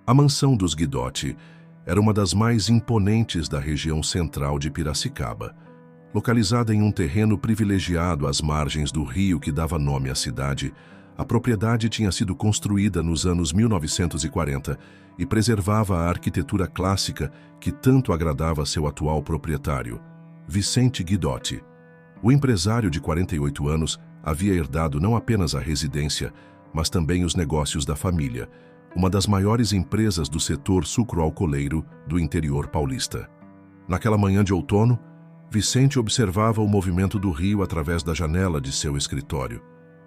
A mansão dos Guidotti era uma das mais imponentes da região central de Piracicaba. Localizada em um terreno privilegiado às margens do rio que dava nome à cidade, a propriedade tinha sido construída nos anos 1940 e preservava a arquitetura clássica que tanto agradava seu atual proprietário, Vicente Guidotti. O empresário de 48 anos havia herdado não apenas a residência, mas também os negócios da família, uma das maiores empresas do setor sucroalcooleiro do interior paulista. Naquela manhã de outono, Vicente observava o movimento do rio através da janela de seu escritório.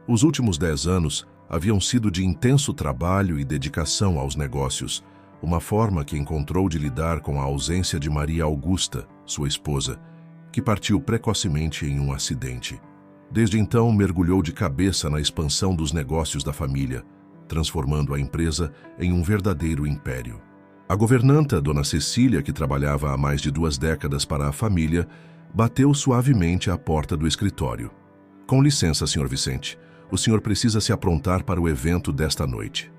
Os últimos 10 anos haviam sido de intenso trabalho e dedicação aos negócios, uma forma que encontrou de lidar com a ausência de Maria Augusta, sua esposa, que partiu precocemente em um acidente. Desde então, mergulhou de cabeça na expansão dos negócios da família, transformando a empresa em um verdadeiro império. A governanta, Dona Cecília, que trabalhava há mais de 2 décadas para a família, bateu suavemente à porta do escritório. "Com licença, Sr. Vicente. O senhor precisa se aprontar para o evento desta noite."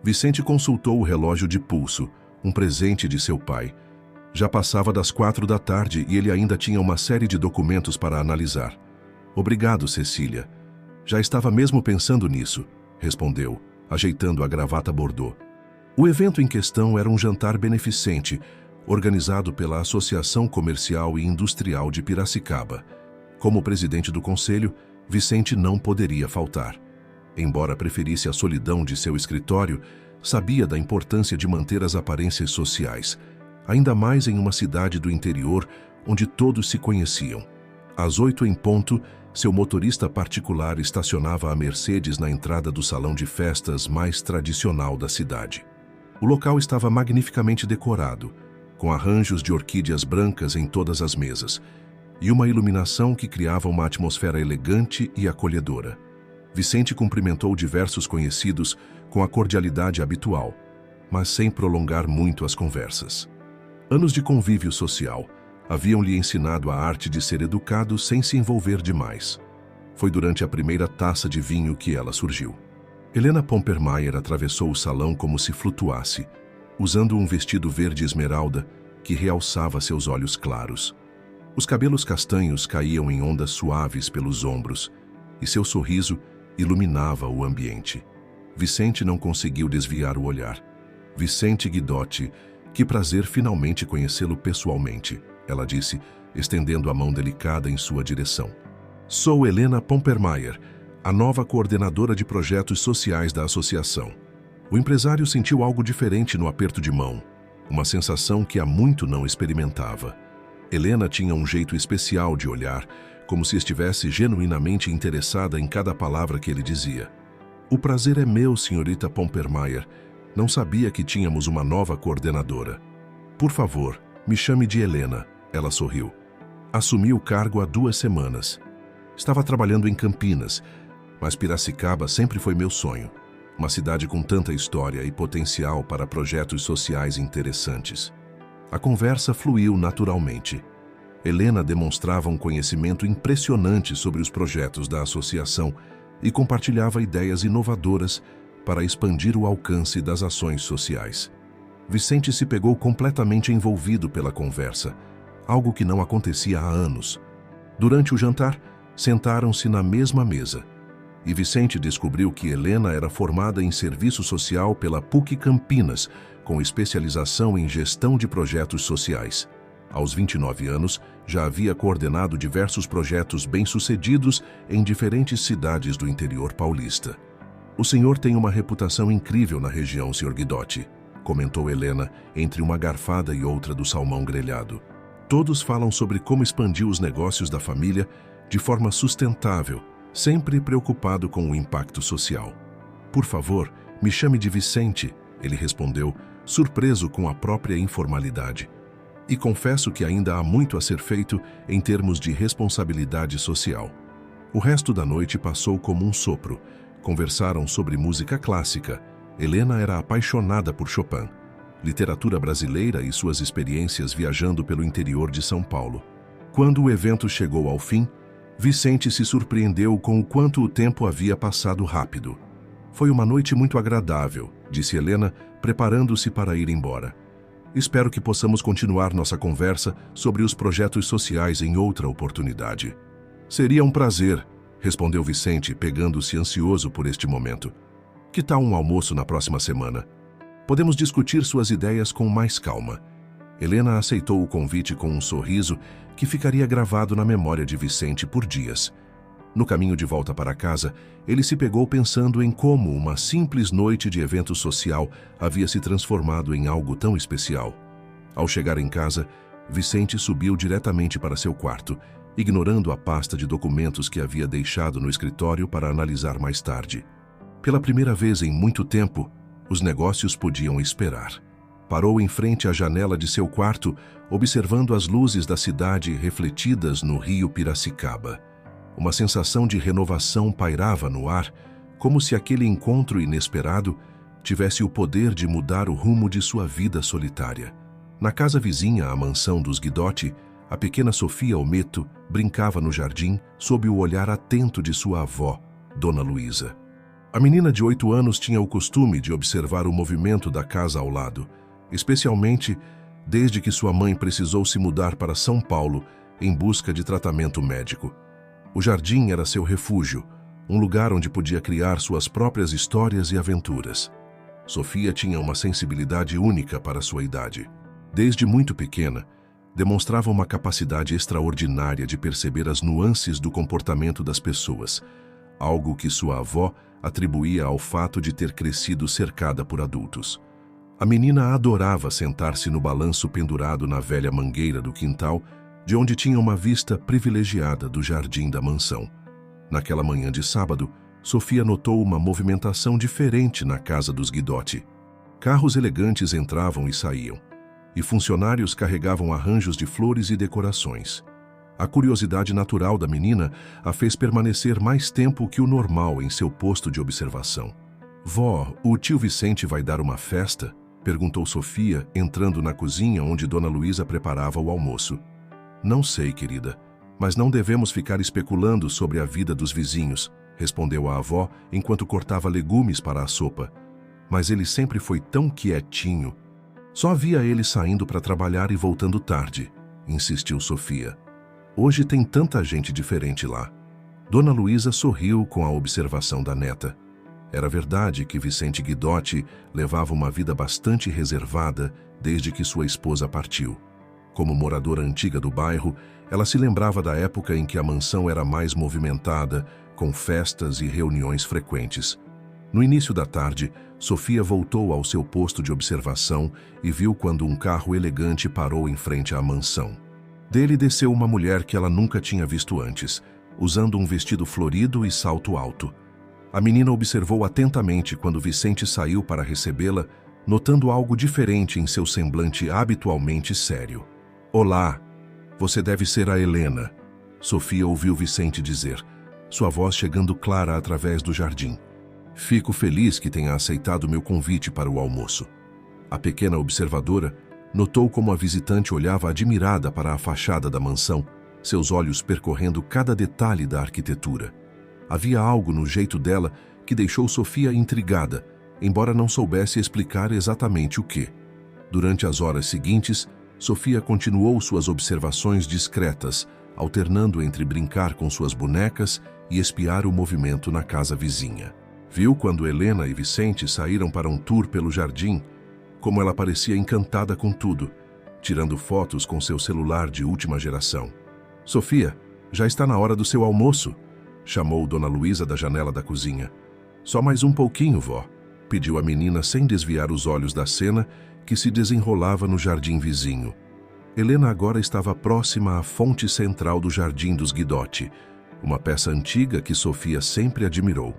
Vicente consultou o relógio de pulso, um presente de seu pai. Já passava das 4 da tarde e ele ainda tinha uma série de documentos para analisar. "Obrigado, Cecília. Já estava mesmo pensando nisso", respondeu, ajeitando a gravata bordô. O evento em questão era um jantar beneficente, organizado pela Associação Comercial e Industrial de Piracicaba. Como presidente do conselho, Vicente não poderia faltar. Embora preferisse a solidão de seu escritório, sabia da importância de manter as aparências sociais, ainda mais em uma cidade do interior onde todos se conheciam. Às 8 em ponto, seu motorista particular estacionava a Mercedes na entrada do salão de festas mais tradicional da cidade. O local estava magnificamente decorado, com arranjos de orquídeas brancas em todas as mesas, e uma iluminação que criava uma atmosfera elegante e acolhedora. Vicente cumprimentou diversos conhecidos com a cordialidade habitual, mas sem prolongar muito as conversas. Anos de convívio social haviam-lhe ensinado a arte de ser educado sem se envolver demais. Foi durante a primeira taça de vinho que ela surgiu. Helena Pompermayer atravessou o salão como se flutuasse, usando um vestido verde esmeralda que realçava seus olhos claros. Os cabelos castanhos caíam em ondas suaves pelos ombros, e seu sorriso iluminava o ambiente. Vicente não conseguiu desviar o olhar. "Vicente Guidotti, que prazer finalmente conhecê-lo pessoalmente", ela disse, estendendo a mão delicada em sua direção. "Sou Helena Pompermayer, a nova coordenadora de projetos sociais da associação." O empresário sentiu algo diferente no aperto de mão, uma sensação que há muito não experimentava. Helena tinha um jeito especial de olhar, como se estivesse genuinamente interessada em cada palavra que ele dizia. "O prazer é meu, senhorita Pompermayer. Não sabia que tínhamos uma nova coordenadora. Por favor, me chame de Helena", ela sorriu. "Assumi o cargo há 2 semanas. Estava trabalhando em Campinas, mas Piracicaba sempre foi meu sonho. Uma cidade com tanta história e potencial para projetos sociais interessantes." A conversa fluiu naturalmente. Helena demonstrava um conhecimento impressionante sobre os projetos da associação e compartilhava ideias inovadoras para expandir o alcance das ações sociais. Vicente se pegou completamente envolvido pela conversa, algo que não acontecia há anos. Durante o jantar, sentaram-se na mesma mesa, e Vicente descobriu que Helena era formada em serviço social pela PUC Campinas, com especialização em gestão de projetos sociais. Aos 29 anos, já havia coordenado diversos projetos bem-sucedidos em diferentes cidades do interior paulista. "O senhor tem uma reputação incrível na região, Sr. Guidotti", comentou Helena, entre uma garfada e outra do salmão grelhado. "Todos falam sobre como expandiu os negócios da família de forma sustentável, sempre preocupado com o impacto social." "Por favor, me chame de Vicente", ele respondeu, surpreso com a própria informalidade. "E confesso que ainda há muito a ser feito em termos de responsabilidade social." O resto da noite passou como um sopro. Conversaram sobre música clássica. Helena era apaixonada por Chopin, literatura brasileira e suas experiências viajando pelo interior de São Paulo. Quando o evento chegou ao fim, Vicente se surpreendeu com o quanto o tempo havia passado rápido. "Foi uma noite muito agradável", disse Helena, preparando-se para ir embora. Espero que possamos continuar nossa conversa sobre os projetos sociais em outra oportunidade. Seria um prazer, respondeu Vicente, pegando-se ansioso por este momento. Que tal um almoço na próxima semana? Podemos discutir suas ideias com mais calma. Helena aceitou o convite com um sorriso que ficaria gravado na memória de Vicente por dias. No caminho de volta para casa, ele se pegou pensando em como uma simples noite de evento social havia se transformado em algo tão especial. Ao chegar em casa, Vicente subiu diretamente para seu quarto, ignorando a pasta de documentos que havia deixado no escritório para analisar mais tarde. Pela primeira vez em muito tempo, os negócios podiam esperar. Parou em frente à janela de seu quarto, observando as luzes da cidade refletidas no rio Piracicaba. Uma sensação de renovação pairava no ar, como se aquele encontro inesperado tivesse o poder de mudar o rumo de sua vida solitária. Na casa vizinha à mansão dos Guidotti, a pequena Sofia Ometo brincava no jardim sob o olhar atento de sua avó, Dona Luísa. A menina de 8 anos tinha o costume de observar o movimento da casa ao lado, especialmente desde que sua mãe precisou se mudar para São Paulo em busca de tratamento médico. O jardim era seu refúgio, um lugar onde podia criar suas próprias histórias e aventuras. Sofia tinha uma sensibilidade única para sua idade. Desde muito pequena, demonstrava uma capacidade extraordinária de perceber as nuances do comportamento das pessoas, algo que sua avó atribuía ao fato de ter crescido cercada por adultos. A menina adorava sentar-se no balanço pendurado na velha mangueira do quintal, de onde tinha uma vista privilegiada do jardim da mansão. Naquela manhã de sábado, Sofia notou uma movimentação diferente na casa dos Guidotti. Carros elegantes entravam e saíam, e funcionários carregavam arranjos de flores e decorações. A curiosidade natural da menina a fez permanecer mais tempo que o normal em seu posto de observação. "Vó, o tio Vicente vai dar uma festa?" perguntou Sofia, entrando na cozinha onde Dona Luísa preparava o almoço. "Não sei, querida, mas não devemos ficar especulando sobre a vida dos vizinhos", respondeu a avó enquanto cortava legumes para a sopa. "Mas ele sempre foi tão quietinho. Só via ele saindo para trabalhar e voltando tarde", insistiu Sofia. "Hoje tem tanta gente diferente lá." Dona Luísa sorriu com a observação da neta. Era verdade que Vicente Guidotti levava uma vida bastante reservada desde que sua esposa partiu. Como moradora antiga do bairro, ela se lembrava da época em que a mansão era mais movimentada, com festas e reuniões frequentes. No início da tarde, Sofia voltou ao seu posto de observação e viu quando um carro elegante parou em frente à mansão. Dele desceu uma mulher que ela nunca tinha visto antes, usando um vestido florido e salto alto. A menina observou atentamente quando Vicente saiu para recebê-la, notando algo diferente em seu semblante habitualmente sério. "Olá, você deve ser a Helena", Sofia ouviu Vicente dizer, sua voz chegando clara através do jardim. "Fico feliz que tenha aceitado meu convite para o almoço." A pequena observadora notou como a visitante olhava admirada para a fachada da mansão, seus olhos percorrendo cada detalhe da arquitetura. Havia algo no jeito dela que deixou Sofia intrigada, embora não soubesse explicar exatamente o que. Durante as horas seguintes, Sofia continuou suas observações discretas, alternando entre brincar com suas bonecas e espiar o movimento na casa vizinha. Viu quando Helena e Vicente saíram para um tour pelo jardim, como ela parecia encantada com tudo, tirando fotos com seu celular de última geração. "Sofia, já está na hora do seu almoço", chamou Dona Luísa da janela da cozinha. "Só mais um pouquinho, vó", pediu a menina sem desviar os olhos da cena que se desenrolava no jardim vizinho. Helena agora estava próxima à fonte central do jardim dos Guidotti, uma peça antiga que Sofia sempre admirou.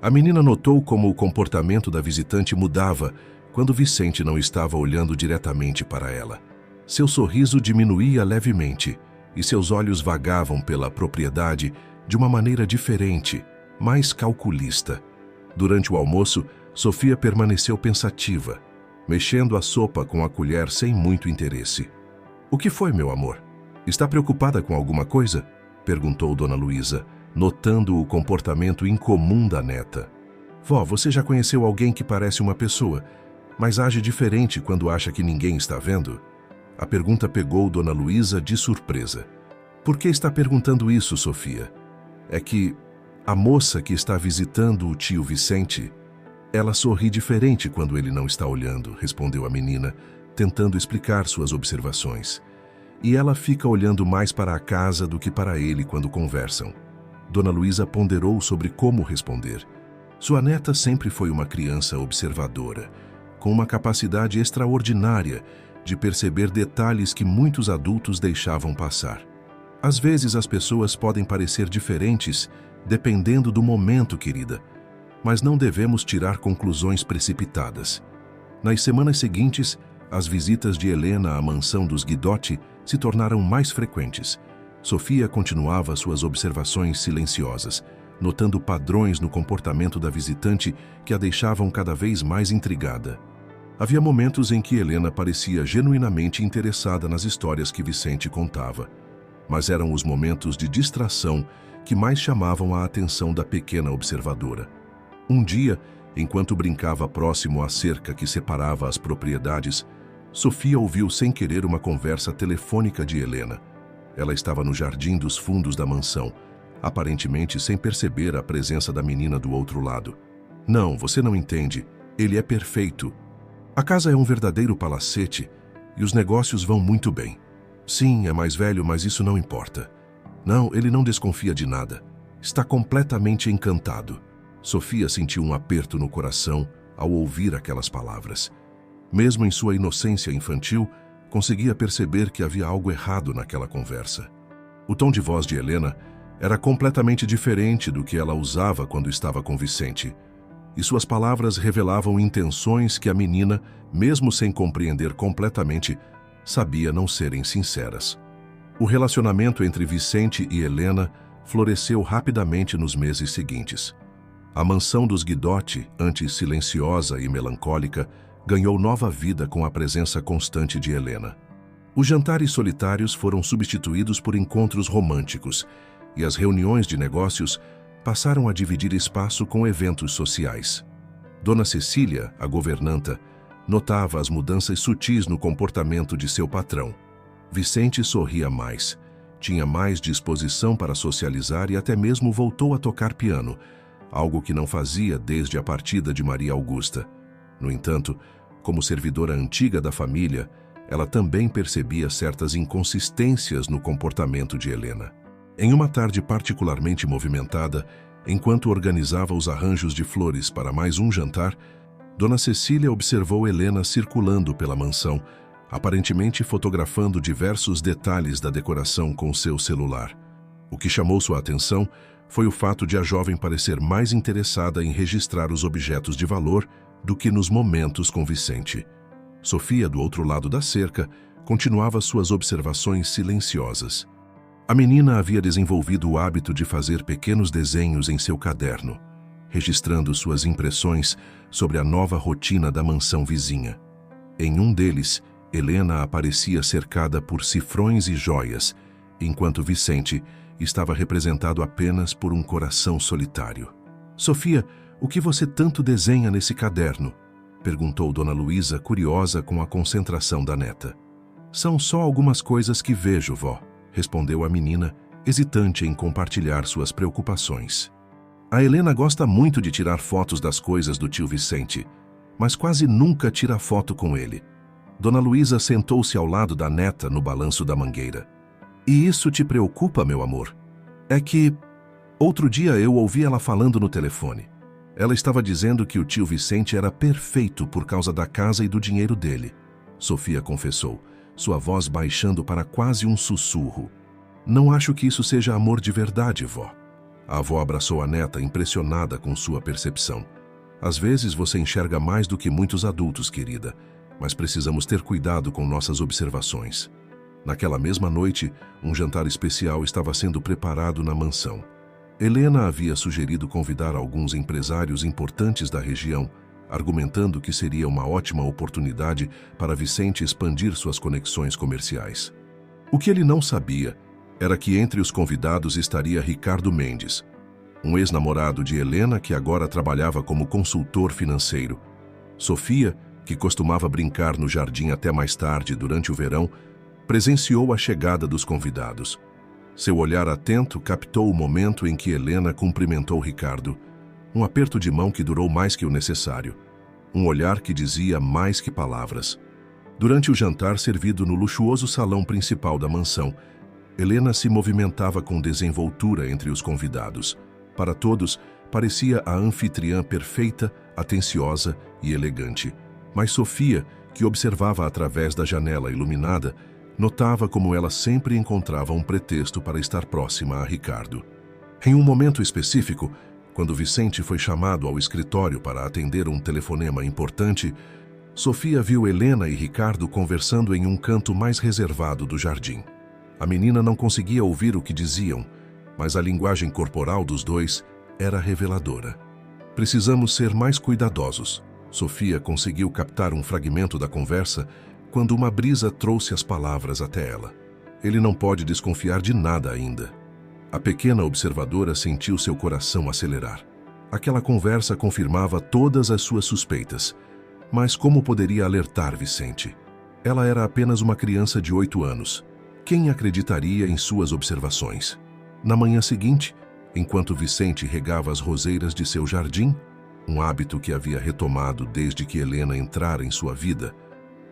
A menina notou como o comportamento da visitante mudava quando Vicente não estava olhando diretamente para ela. Seu sorriso diminuía levemente e seus olhos vagavam pela propriedade de uma maneira diferente, mais calculista. Durante o almoço, Sofia permaneceu pensativa, mexendo a sopa com a colher sem muito interesse. "O que foi, meu amor? Está preocupada com alguma coisa?" perguntou Dona Luísa, notando o comportamento incomum da neta. "Vó, você já conheceu alguém que parece uma pessoa? mas age diferente quando acha que ninguém está vendo? A pergunta pegou Dona Luísa de surpresa. Por que está perguntando isso, Sofia? É que a moça que está visitando o tio Vicente, ela sorri diferente quando ele não está olhando, respondeu a menina, tentando explicar suas observações. E ela fica olhando mais para a casa do que para ele quando conversam. Dona Luísa ponderou sobre como responder. Sua neta sempre foi uma criança observadora, com uma capacidade extraordinária de perceber detalhes que muitos adultos deixavam passar. Às vezes as pessoas podem parecer diferentes dependendo do momento, querida, mas não devemos tirar conclusões precipitadas. Nas semanas seguintes, as visitas de Helena à mansão dos Guidotti se tornaram mais frequentes. Sofia continuava suas observações silenciosas, notando padrões no comportamento da visitante que a deixavam cada vez mais intrigada. Havia momentos em que Helena parecia genuinamente interessada nas histórias que Vicente contava, mas eram os momentos de distração que mais chamavam a atenção da pequena observadora. Um dia, enquanto brincava próximo à cerca que separava as propriedades, Sofia ouviu sem querer uma conversa telefônica de Helena. Ela estava no jardim dos fundos da mansão, aparentemente sem perceber a presença da menina do outro lado. Não, você não entende. Ele é perfeito. A casa é um verdadeiro palacete e os negócios vão muito bem. Sim, é mais velho, mas isso não importa. Não, ele não desconfia de nada. Está completamente encantado. Sofia sentiu um aperto no coração ao ouvir aquelas palavras. Mesmo em sua inocência infantil, conseguia perceber que havia algo errado naquela conversa. O tom de voz de Helena era completamente diferente do que ela usava quando estava com Vicente, e suas palavras revelavam intenções que a menina, mesmo sem compreender completamente, sabia não serem sinceras. O relacionamento entre Vicente e Helena floresceu rapidamente nos meses seguintes. A mansão dos Guidotti, antes silenciosa e melancólica, ganhou nova vida com a presença constante de Helena. Os jantares solitários foram substituídos por encontros românticos, e as reuniões de negócios passaram a dividir espaço com eventos sociais. Dona Cecília, a governanta, notava as mudanças sutis no comportamento de seu patrão. Vicente sorria mais, tinha mais disposição para socializar e até mesmo voltou a tocar piano, algo que não fazia desde a partida de Maria Augusta. No entanto, como servidora antiga da família, ela também percebia certas inconsistências no comportamento de Helena. Em uma tarde particularmente movimentada, enquanto organizava os arranjos de flores para mais um jantar, Dona Cecília observou Helena circulando pela mansão, aparentemente fotografando diversos detalhes da decoração com seu celular. O que chamou sua atenção foi o fato de a jovem parecer mais interessada em registrar os objetos de valor do que nos momentos com Vicente. Sofia, do outro lado da cerca, continuava suas observações silenciosas. A menina havia desenvolvido o hábito de fazer pequenos desenhos em seu caderno, registrando suas impressões sobre a nova rotina da mansão vizinha. Em um deles, Helena aparecia cercada por cifrões e joias, enquanto Vicente estava representado apenas por um coração solitário. Sofia, o que você tanto desenha nesse caderno? Perguntou Dona Luísa, curiosa com a concentração da neta. São só algumas coisas que vejo, vó, respondeu a menina, hesitante em compartilhar suas preocupações. A Helena gosta muito de tirar fotos das coisas do tio Vicente, mas quase nunca tira foto com ele. Dona Luísa sentou-se ao lado da neta no balanço da mangueira. E isso te preocupa, meu amor? É que outro dia eu ouvi ela falando no telefone. Ela estava dizendo que o tio Vicente era perfeito por causa da casa e do dinheiro dele. Sofia confessou, sua voz baixando para quase um sussurro. Não acho que isso seja amor de verdade, vó. A avó abraçou a neta, impressionada com sua percepção. Às vezes você enxerga mais do que muitos adultos, querida, mas precisamos ter cuidado com nossas observações. Naquela mesma noite, um jantar especial estava sendo preparado na mansão. Helena havia sugerido convidar alguns empresários importantes da região, argumentando que seria uma ótima oportunidade para Vicente expandir suas conexões comerciais. O que ele não sabia era que entre os convidados estaria Ricardo Mendes, um ex-namorado de Helena que agora trabalhava como consultor financeiro. Sofia, que costumava brincar no jardim até mais tarde durante o verão, presenciou a chegada dos convidados. Seu olhar atento captou o momento em que Helena cumprimentou Ricardo, um aperto de mão que durou mais que o necessário, um olhar que dizia mais que palavras. Durante o jantar servido no luxuoso salão principal da mansão, Helena se movimentava com desenvoltura entre os convidados. Para todos, parecia a anfitriã perfeita, atenciosa e elegante. Mas Sofia, que observava através da janela iluminada, notava como ela sempre encontrava um pretexto para estar próxima a Ricardo. Em um momento específico, quando Vicente foi chamado ao escritório para atender um telefonema importante, Sofia viu Helena e Ricardo conversando em um canto mais reservado do jardim. A menina não conseguia ouvir o que diziam, mas a linguagem corporal dos dois era reveladora. Precisamos ser mais cuidadosos. Sofia conseguiu captar um fragmento da conversa quando uma brisa trouxe as palavras até ela. Ele não pode desconfiar de nada ainda. A pequena observadora sentiu seu coração acelerar. Aquela conversa confirmava todas as suas suspeitas. Mas como poderia alertar Vicente? Ela era apenas uma criança de 8 anos. Quem acreditaria em suas observações? Na manhã seguinte, enquanto Vicente regava as roseiras de seu jardim, um hábito que havia retomado desde que Helena entrara em sua vida,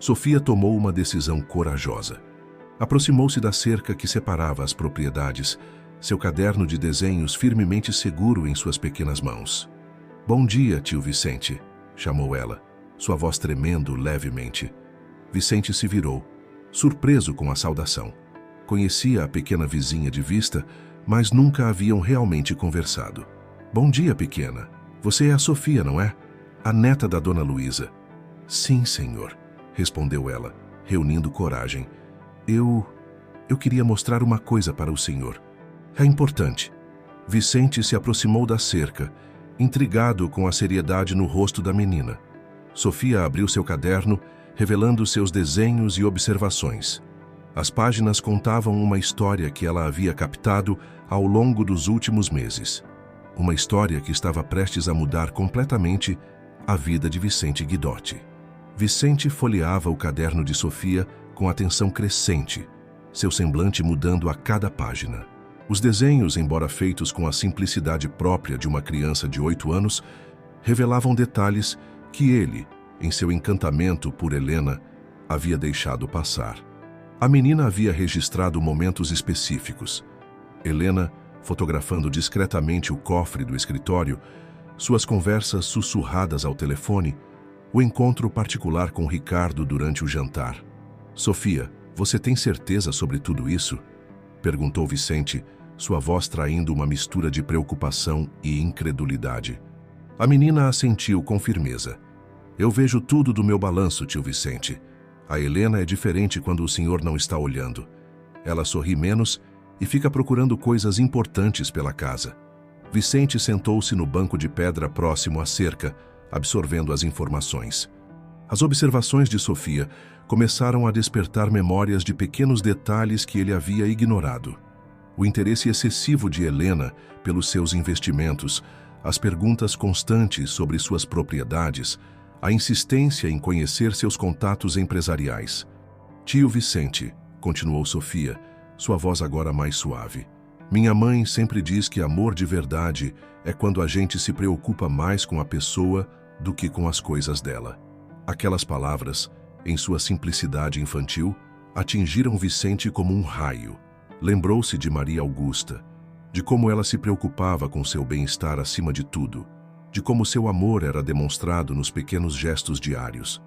Sofia tomou uma decisão corajosa. Aproximou-se da cerca que separava as propriedades, seu caderno de desenhos firmemente seguro em suas pequenas mãos. "Bom dia, tio Vicente", chamou ela, sua voz tremendo levemente. Vicente se virou, surpreso com a saudação. Conhecia a pequena vizinha de vista, mas nunca haviam realmente conversado. "Bom dia, pequena. Você é a Sofia, não é? A neta da dona Luísa." "Sim, senhor", respondeu ela, reunindo coragem. Eu queria mostrar uma coisa para o senhor. É importante." Vicente se aproximou da cerca, intrigado com a seriedade no rosto da menina. Sofia abriu seu caderno, revelando seus desenhos e observações. As páginas contavam uma história que ela havia captado ao longo dos últimos meses. Uma história que estava prestes a mudar completamente a vida de Vicente Guidotti. Vicente folheava o caderno de Sofia com atenção crescente, seu semblante mudando a cada página. Os desenhos, embora feitos com a simplicidade própria de uma criança de 8 anos, revelavam detalhes que ele, em seu encantamento por Helena, havia deixado passar. A menina havia registrado momentos específicos. Helena, fotografando discretamente o cofre do escritório, suas conversas sussurradas ao telefone, o encontro particular com Ricardo durante o jantar. "Sofia, você tem certeza sobre tudo isso?" perguntou Vicente, sua voz traindo uma mistura de preocupação e incredulidade. A menina assentiu com firmeza. "Eu vejo tudo do meu balanço, tio Vicente. A Helena é diferente quando o senhor não está olhando. Ela sorri menos e fica procurando coisas importantes pela casa." Vicente sentou-se no banco de pedra próximo à cerca, absorvendo as informações. As observações de Sofia começaram a despertar memórias de pequenos detalhes que ele havia ignorado. O interesse excessivo de Helena pelos seus investimentos, as perguntas constantes sobre suas propriedades, a insistência em conhecer seus contatos empresariais. "Tio Vicente", continuou Sofia, sua voz agora mais suave. "Minha mãe sempre diz que amor de verdade é quando a gente se preocupa mais com a pessoa do que com as coisas dela." Aquelas palavras, em sua simplicidade infantil, atingiram Vicente como um raio. Lembrou-se de Maria Augusta, de como ela se preocupava com seu bem-estar acima de tudo, de como seu amor era demonstrado nos pequenos gestos diários,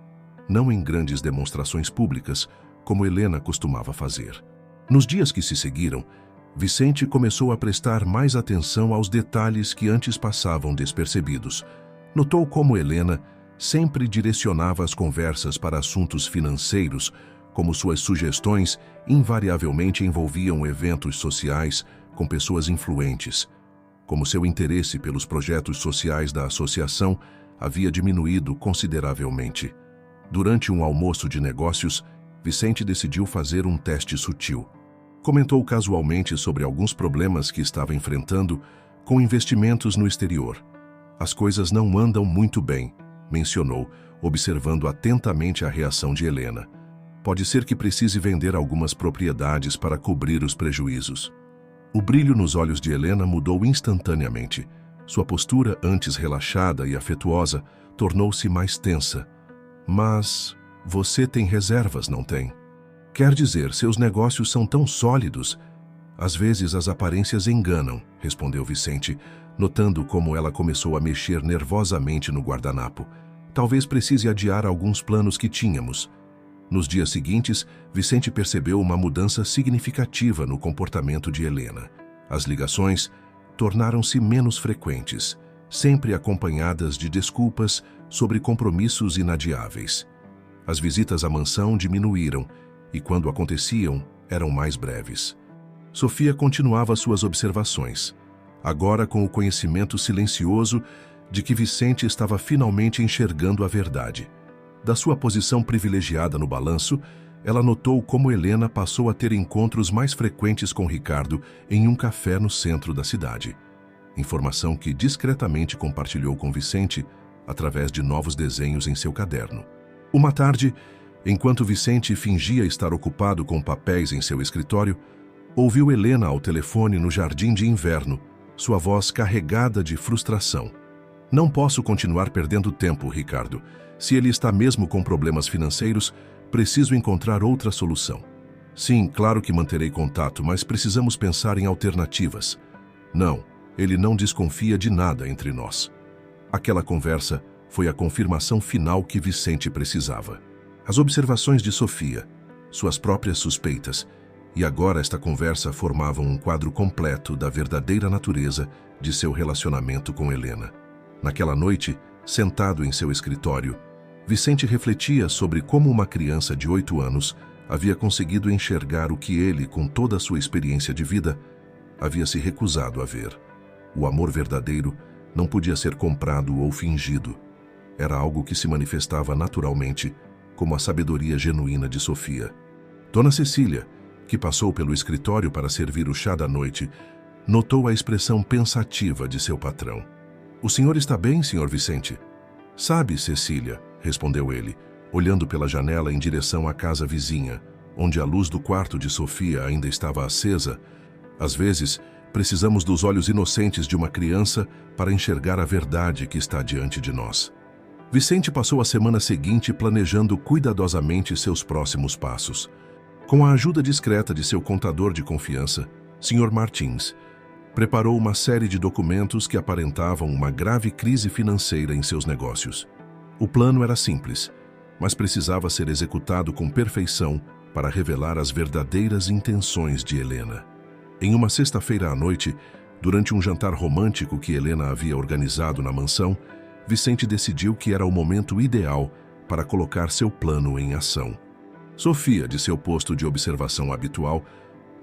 não em grandes demonstrações públicas, como Helena costumava fazer. Nos dias que se seguiram, Vicente começou a prestar mais atenção aos detalhes que antes passavam despercebidos. Notou como Helena sempre direcionava as conversas para assuntos financeiros, como suas sugestões invariavelmente envolviam eventos sociais com pessoas influentes, como seu interesse pelos projetos sociais da associação havia diminuído consideravelmente. Durante um almoço de negócios, Vicente decidiu fazer um teste sutil. Comentou casualmente sobre alguns problemas que estava enfrentando com investimentos no exterior. "As coisas não andam muito bem", mencionou, observando atentamente a reação de Helena. Pode ser que precise vender algumas propriedades para cobrir os prejuízos. O brilho nos olhos de Helena mudou instantaneamente. Sua postura, antes relaxada e afetuosa, tornou-se mais tensa. Mas você tem reservas, não tem? Quer dizer, seus negócios são tão sólidos. Às vezes as aparências enganam, respondeu Vicente, notando como ela começou a mexer nervosamente no guardanapo. Talvez precise adiar alguns planos que tínhamos. Nos dias seguintes, Vicente percebeu uma mudança significativa no comportamento de Helena. As ligações tornaram-se menos frequentes, sempre acompanhadas de desculpas sobre compromissos inadiáveis. As visitas à mansão diminuíram e, quando aconteciam, eram mais breves. Sofia continuava suas observações, agora com o conhecimento silencioso de que Vicente estava finalmente enxergando a verdade. Da sua posição privilegiada no balanço, ela notou como Helena passou a ter encontros mais frequentes com Ricardo em um café no centro da cidade. Informação que discretamente compartilhou com Vicente através de novos desenhos em seu caderno. Uma tarde, enquanto Vicente fingia estar ocupado com papéis em seu escritório, ouviu Helena ao telefone no jardim de inverno, sua voz carregada de frustração. Não posso continuar perdendo tempo, Ricardo. Se ele está mesmo com problemas financeiros, preciso encontrar outra solução. Sim, claro que manterei contato, mas precisamos pensar em alternativas. Não, ele não desconfia de nada entre nós. Aquela conversa foi a confirmação final que Vicente precisava. As observações de Sofia, suas próprias suspeitas, e agora esta conversa formavam um quadro completo da verdadeira natureza de seu relacionamento com Helena. Naquela noite, sentado em seu escritório, Vicente refletia sobre como uma criança de 8 anos havia conseguido enxergar o que ele, com toda a sua experiência de vida, havia se recusado a ver. O amor verdadeiro não podia ser comprado ou fingido. Era algo que se manifestava naturalmente, como a sabedoria genuína de Sofia. Dona Cecília, que passou pelo escritório para servir o chá da noite, notou a expressão pensativa de seu patrão. "O senhor está bem, senhor Vicente?" "Sabe, Cecília", respondeu ele, olhando pela janela em direção à casa vizinha, onde a luz do quarto de Sofia ainda estava acesa. "Às vezes, precisamos dos olhos inocentes de uma criança para enxergar a verdade que está diante de nós." Vicente passou a semana seguinte planejando cuidadosamente seus próximos passos. Com a ajuda discreta de seu contador de confiança, Sr. Martins, preparou uma série de documentos que aparentavam uma grave crise financeira em seus negócios. O plano era simples, mas precisava ser executado com perfeição para revelar as verdadeiras intenções de Helena. Em uma sexta-feira à noite, durante um jantar romântico que Helena havia organizado na mansão, Vicente decidiu que era o momento ideal para colocar seu plano em ação. Sofia, de seu posto de observação habitual,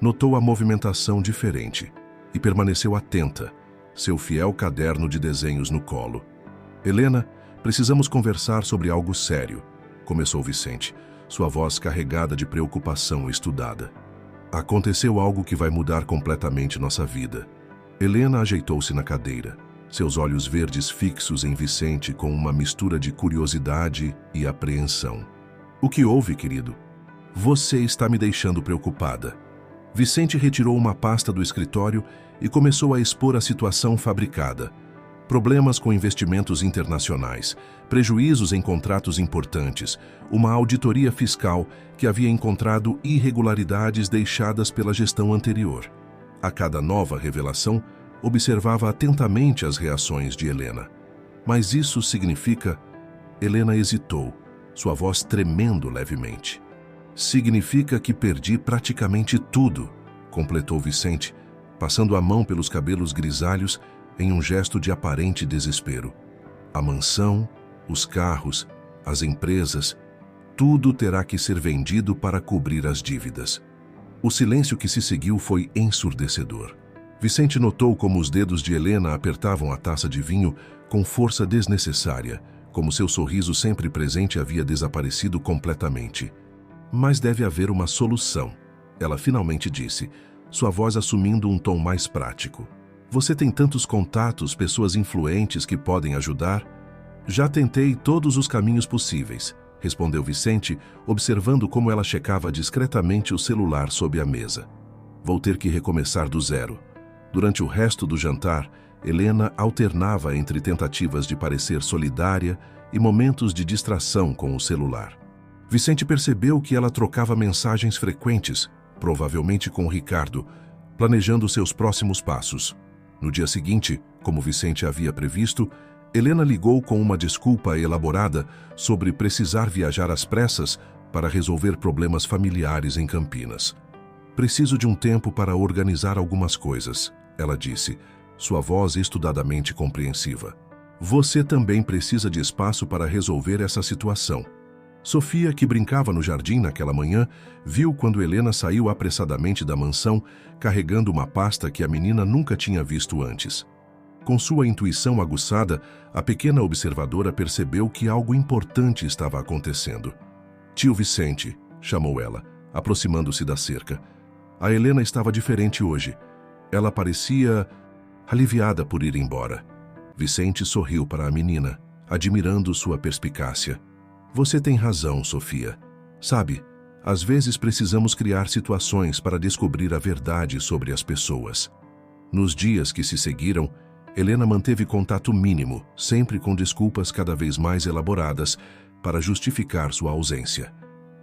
notou a movimentação diferente e permaneceu atenta, seu fiel caderno de desenhos no colo. "Helena, precisamos conversar sobre algo sério", começou Vicente, sua voz carregada de preocupação estudada. "Aconteceu algo que vai mudar completamente nossa vida." Helena ajeitou-se na cadeira, seus olhos verdes fixos em Vicente com uma mistura de curiosidade e apreensão. "O que houve, querido?" "Você está me deixando preocupada." Vicente retirou uma pasta do escritório e começou a expor a situação fabricada. Problemas com investimentos internacionais, prejuízos em contratos importantes, uma auditoria fiscal que havia encontrado irregularidades deixadas pela gestão anterior. A cada nova revelação, observava atentamente as reações de Helena. "Mas isso significa..." Helena hesitou, sua voz tremendo levemente. "Significa que perdi praticamente tudo", completou Vicente, passando a mão pelos cabelos grisalhos em um gesto de aparente desespero. "A mansão, os carros, as empresas, tudo terá que ser vendido para cobrir as dívidas." O silêncio que se seguiu foi ensurdecedor. Vicente notou como os dedos de Helena apertavam a taça de vinho com força desnecessária, como seu sorriso sempre presente havia desaparecido completamente. "Mas deve haver uma solução", ela finalmente disse, sua voz assumindo um tom mais prático. "Você tem tantos contatos, pessoas influentes que podem ajudar." Já tentei todos os caminhos possíveis, respondeu Vicente, observando como ela checava discretamente o celular sob a mesa. Vou ter que recomeçar do zero. Durante o resto do jantar, Helena alternava entre tentativas de parecer solidária e momentos de distração com o celular. Vicente percebeu que ela trocava mensagens frequentes, provavelmente com Ricardo, planejando seus próximos passos. No dia seguinte, como Vicente havia previsto, Helena ligou com uma desculpa elaborada sobre precisar viajar às pressas para resolver problemas familiares em Campinas. Preciso de um tempo para organizar algumas coisas, ela disse, sua voz estudadamente compreensiva. Você também precisa de espaço para resolver essa situação. Sofia, que brincava no jardim naquela manhã, viu quando Helena saiu apressadamente da mansão, carregando uma pasta que a menina nunca tinha visto antes. Com sua intuição aguçada, a pequena observadora percebeu que algo importante estava acontecendo. Tio Vicente, chamou ela, aproximando-se da cerca. A Helena estava diferente hoje. Ela parecia aliviada por ir embora. Vicente sorriu para a menina, admirando sua perspicácia. Você tem razão, Sofia. Sabe, às vezes precisamos criar situações para descobrir a verdade sobre as pessoas. Nos dias que se seguiram, Helena manteve contato mínimo, sempre com desculpas cada vez mais elaboradas, para justificar sua ausência.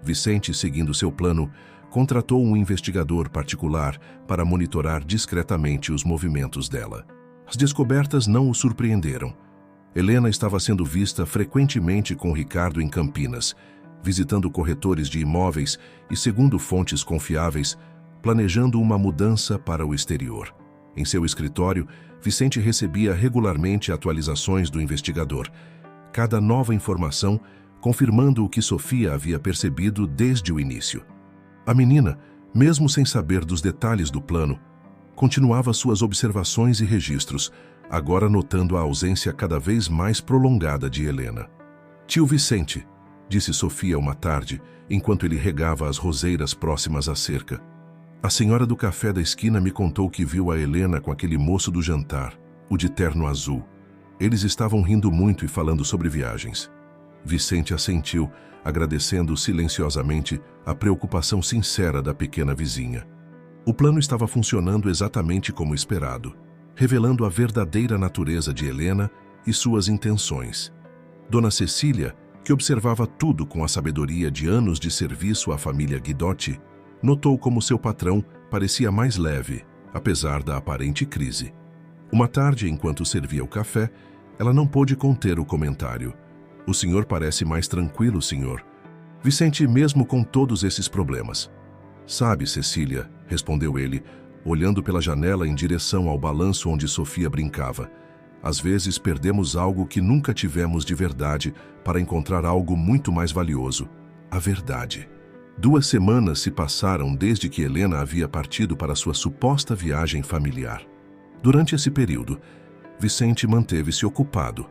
Vicente, seguindo seu plano, contratou um investigador particular para monitorar discretamente os movimentos dela. As descobertas não o surpreenderam. Helena estava sendo vista frequentemente com Ricardo em Campinas, visitando corretores de imóveis e, segundo fontes confiáveis, planejando uma mudança para o exterior. Em seu escritório, Vicente recebia regularmente atualizações do investigador, cada nova informação confirmando o que Sofia havia percebido desde o início. A menina, mesmo sem saber dos detalhes do plano, continuava suas observações e registros, agora notando a ausência cada vez mais prolongada de Helena. Tio Vicente, disse Sofia uma tarde, enquanto ele regava as roseiras próximas à cerca. A senhora do café da esquina me contou que viu a Helena com aquele moço do jantar, o de terno azul. Eles estavam rindo muito e falando sobre viagens. Vicente assentiu, agradecendo silenciosamente a preocupação sincera da pequena vizinha. O plano estava funcionando exatamente como esperado, revelando a verdadeira natureza de Helena e suas intenções. Dona Cecília, que observava tudo com a sabedoria de anos de serviço à família Guidotti, notou como seu patrão parecia mais leve, apesar da aparente crise. Uma tarde, enquanto servia o café, ela não pôde conter o comentário. O senhor parece mais tranquilo, senhor. Vicente, mesmo com todos esses problemas. Sabe, Cecília, respondeu ele, olhando pela janela em direção ao balanço onde Sofia brincava. Às vezes perdemos algo que nunca tivemos de verdade para encontrar algo muito mais valioso, a verdade. 2 semanas se passaram desde que Helena havia partido para sua suposta viagem familiar. Durante esse período, Vicente manteve-se ocupado,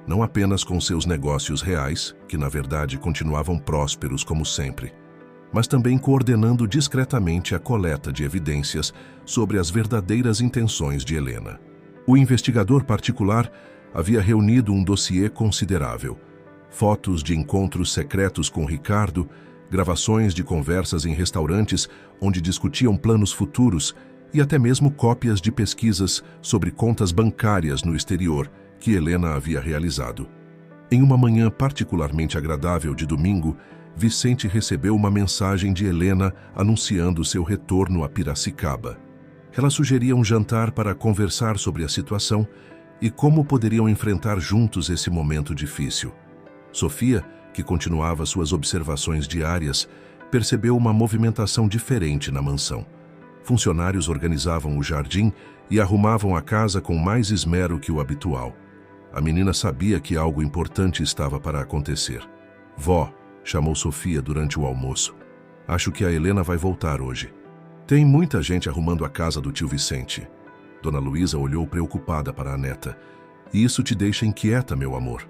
não apenas com seus negócios reais, que na verdade continuavam prósperos como sempre, mas também coordenando discretamente a coleta de evidências sobre as verdadeiras intenções de Helena. O investigador particular havia reunido um dossiê considerável, fotos de encontros secretos com Ricardo, gravações de conversas em restaurantes onde discutiam planos futuros e até mesmo cópias de pesquisas sobre contas bancárias no exterior que Helena havia realizado. Em uma manhã particularmente agradável de domingo, Vicente recebeu uma mensagem de Helena anunciando seu retorno a Piracicaba. Ela sugeria um jantar para conversar sobre a situação e como poderiam enfrentar juntos esse momento difícil. Sofia, que continuava suas observações diárias, percebeu uma movimentação diferente na mansão. Funcionários organizavam o jardim e arrumavam a casa com mais esmero que o habitual. A menina sabia que algo importante estava para acontecer. Vó, chamou Sofia durante o almoço. Acho que a Helena vai voltar hoje. Tem muita gente arrumando a casa do tio Vicente. Dona Luísa olhou preocupada para a neta. E isso te deixa inquieta, meu amor?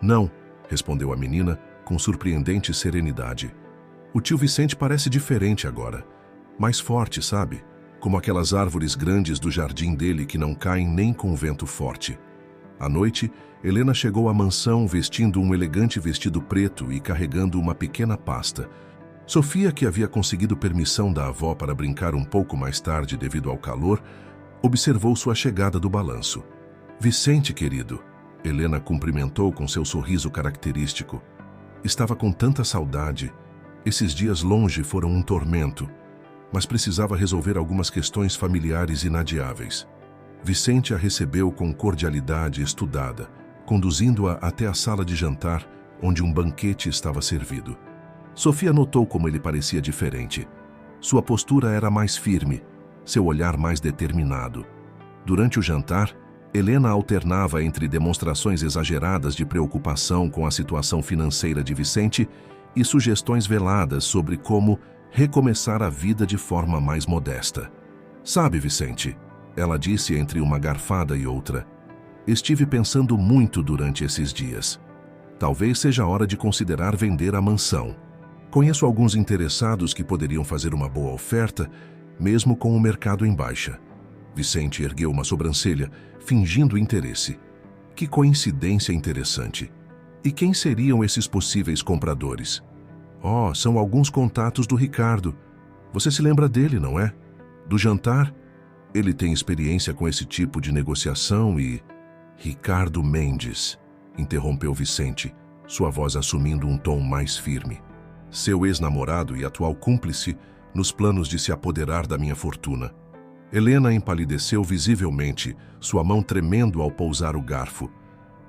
Não, respondeu a menina com surpreendente serenidade. O tio Vicente parece diferente agora. Mais forte, sabe? Como aquelas árvores grandes do jardim dele que não caem nem com vento forte. À noite, Helena chegou à mansão vestindo um elegante vestido preto e carregando uma pequena pasta. Sofia, que havia conseguido permissão da avó para brincar um pouco mais tarde devido ao calor, observou sua chegada do balanço. "Vicente, querido", Helena cumprimentou com seu sorriso característico. Estava com tanta saudade. Esses dias longe foram um tormento, mas precisava resolver algumas questões familiares inadiáveis. Vicente a recebeu com cordialidade estudada, conduzindo-a até a sala de jantar, onde um banquete estava servido. Sofia notou como ele parecia diferente. Sua postura era mais firme, seu olhar mais determinado. Durante o jantar, Helena alternava entre demonstrações exageradas de preocupação com a situação financeira de Vicente e sugestões veladas sobre como recomeçar a vida de forma mais modesta. "Sabe, Vicente", ela disse entre uma garfada e outra, "estive pensando muito durante esses dias. Talvez seja a hora de considerar vender a mansão. Conheço alguns interessados que poderiam fazer uma boa oferta, mesmo com o mercado em baixa." Vicente ergueu uma sobrancelha, fingindo interesse. Que coincidência interessante. E quem seriam esses possíveis compradores? "Oh, são alguns contatos do Ricardo. Você se lembra dele, não é? Do jantar? Ele tem experiência com esse tipo de negociação e..." "Ricardo Mendes", interrompeu Vicente, sua voz assumindo um tom mais firme. "Seu ex-namorado e atual cúmplice nos planos de se apoderar da minha fortuna." Helena empalideceu visivelmente, sua mão tremendo ao pousar o garfo.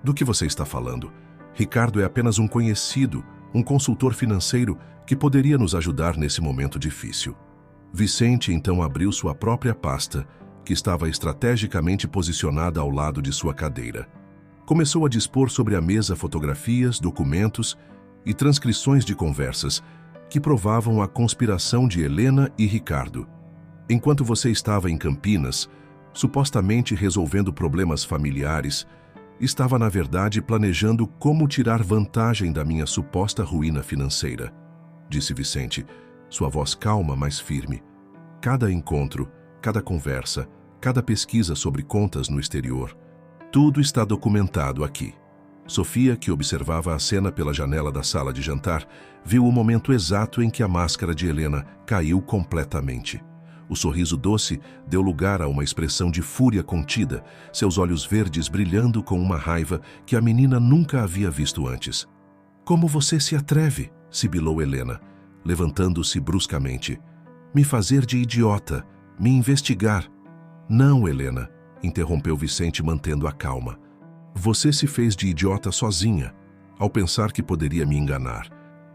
"Do que você está falando? Ricardo é apenas um conhecido, um consultor financeiro que poderia nos ajudar nesse momento difícil." Vicente então abriu sua própria pasta, que estava estrategicamente posicionada ao lado de sua cadeira. Começou a dispor sobre a mesa fotografias, documentos e transcrições de conversas que provavam a conspiração de Helena e Ricardo. "Enquanto você estava em Campinas, supostamente resolvendo problemas familiares, estava na verdade planejando como tirar vantagem da minha suposta ruína financeira", disse Vicente, sua voz calma, mas firme. "Cada encontro, cada conversa, cada pesquisa sobre contas no exterior, tudo está documentado aqui." Sofia, que observava a cena pela janela da sala de jantar, viu o momento exato em que a máscara de Helena caiu completamente. O sorriso doce deu lugar a uma expressão de fúria contida, seus olhos verdes brilhando com uma raiva que a menina nunca havia visto antes. "Como você se atreve?", sibilou Helena, levantando-se bruscamente. "Me fazer de idiota, me investigar." "Não, Helena", interrompeu Vicente mantendo a calma. "Você se fez de idiota sozinha, ao pensar que poderia me enganar.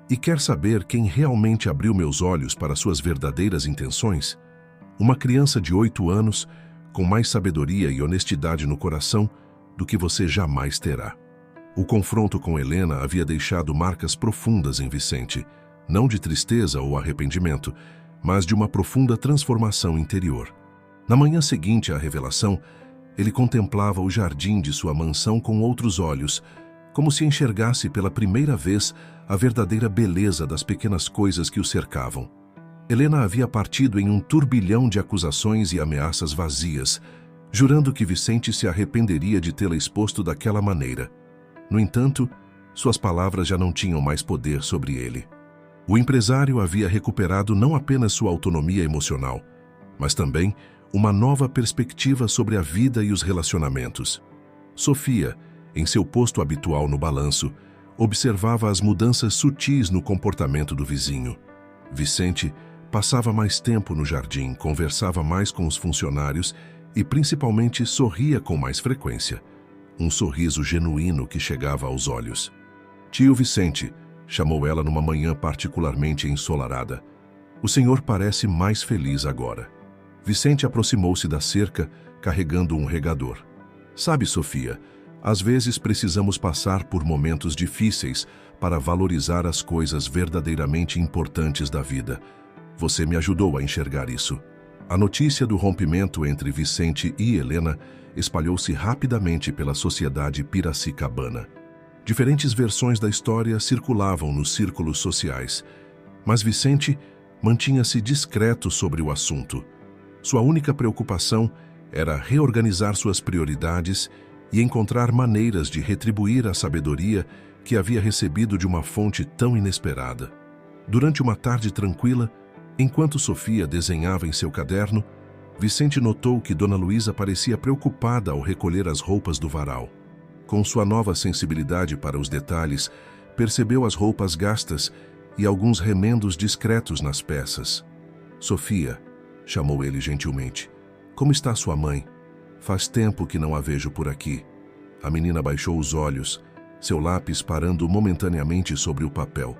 E quer saber quem realmente abriu meus olhos para suas verdadeiras intenções? Uma criança de 8 anos, com mais sabedoria e honestidade no coração do que você jamais terá." O confronto com Helena havia deixado marcas profundas em Vicente, não de tristeza ou arrependimento, mas de uma profunda transformação interior. Na manhã seguinte à revelação, ele contemplava o jardim de sua mansão com outros olhos, como se enxergasse pela primeira vez a verdadeira beleza das pequenas coisas que o cercavam. Helena havia partido em um turbilhão de acusações e ameaças vazias, jurando que Vicente se arrependeria de tê-la exposto daquela maneira. No entanto, suas palavras já não tinham mais poder sobre ele. O empresário havia recuperado não apenas sua autonomia emocional, mas também uma nova perspectiva sobre a vida e os relacionamentos. Sofia, em seu posto habitual no balanço, observava as mudanças sutis no comportamento do vizinho. Vicente passava mais tempo no jardim, conversava mais com os funcionários e, principalmente, sorria com mais frequência. Um sorriso genuíno que chegava aos olhos. "Tio Vicente", chamou ela numa manhã particularmente ensolarada, "o senhor parece mais feliz agora." Vicente aproximou-se da cerca, carregando um regador. "Sabe, Sofia, às vezes precisamos passar por momentos difíceis para valorizar as coisas verdadeiramente importantes da vida. Você me ajudou a enxergar isso." A notícia do rompimento entre Vicente e Helena espalhou-se rapidamente pela sociedade piracicabana. Diferentes versões da história circulavam nos círculos sociais, mas Vicente mantinha-se discreto sobre o assunto. Sua única preocupação era reorganizar suas prioridades e encontrar maneiras de retribuir a sabedoria que havia recebido de uma fonte tão inesperada. Durante uma tarde tranquila, enquanto Sofia desenhava em seu caderno, Vicente notou que Dona Luísa parecia preocupada ao recolher as roupas do varal. Com sua nova sensibilidade para os detalhes, percebeu as roupas gastas e alguns remendos discretos nas peças. "Sofia", chamou ele gentilmente, "como está sua mãe? Faz tempo que não a vejo por aqui." A menina baixou os olhos, seu lápis parando momentaneamente sobre o papel.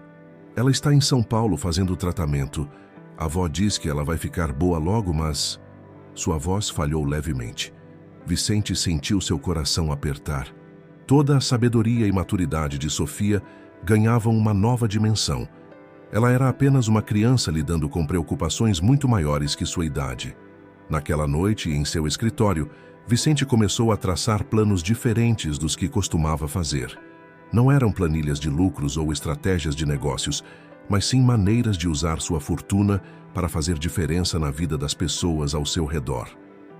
"Ela está em São Paulo fazendo tratamento. A avó diz que ela vai ficar boa logo, mas..." Sua voz falhou levemente. Vicente sentiu seu coração apertar. Toda a sabedoria e maturidade de Sofia ganhavam uma nova dimensão. Ela era apenas uma criança lidando com preocupações muito maiores que sua idade. Naquela noite, em seu escritório, Vicente começou a traçar planos diferentes dos que costumava fazer. Não eram planilhas de lucros ou estratégias de negócios, mas sim maneiras de usar sua fortuna para fazer diferença na vida das pessoas ao seu redor.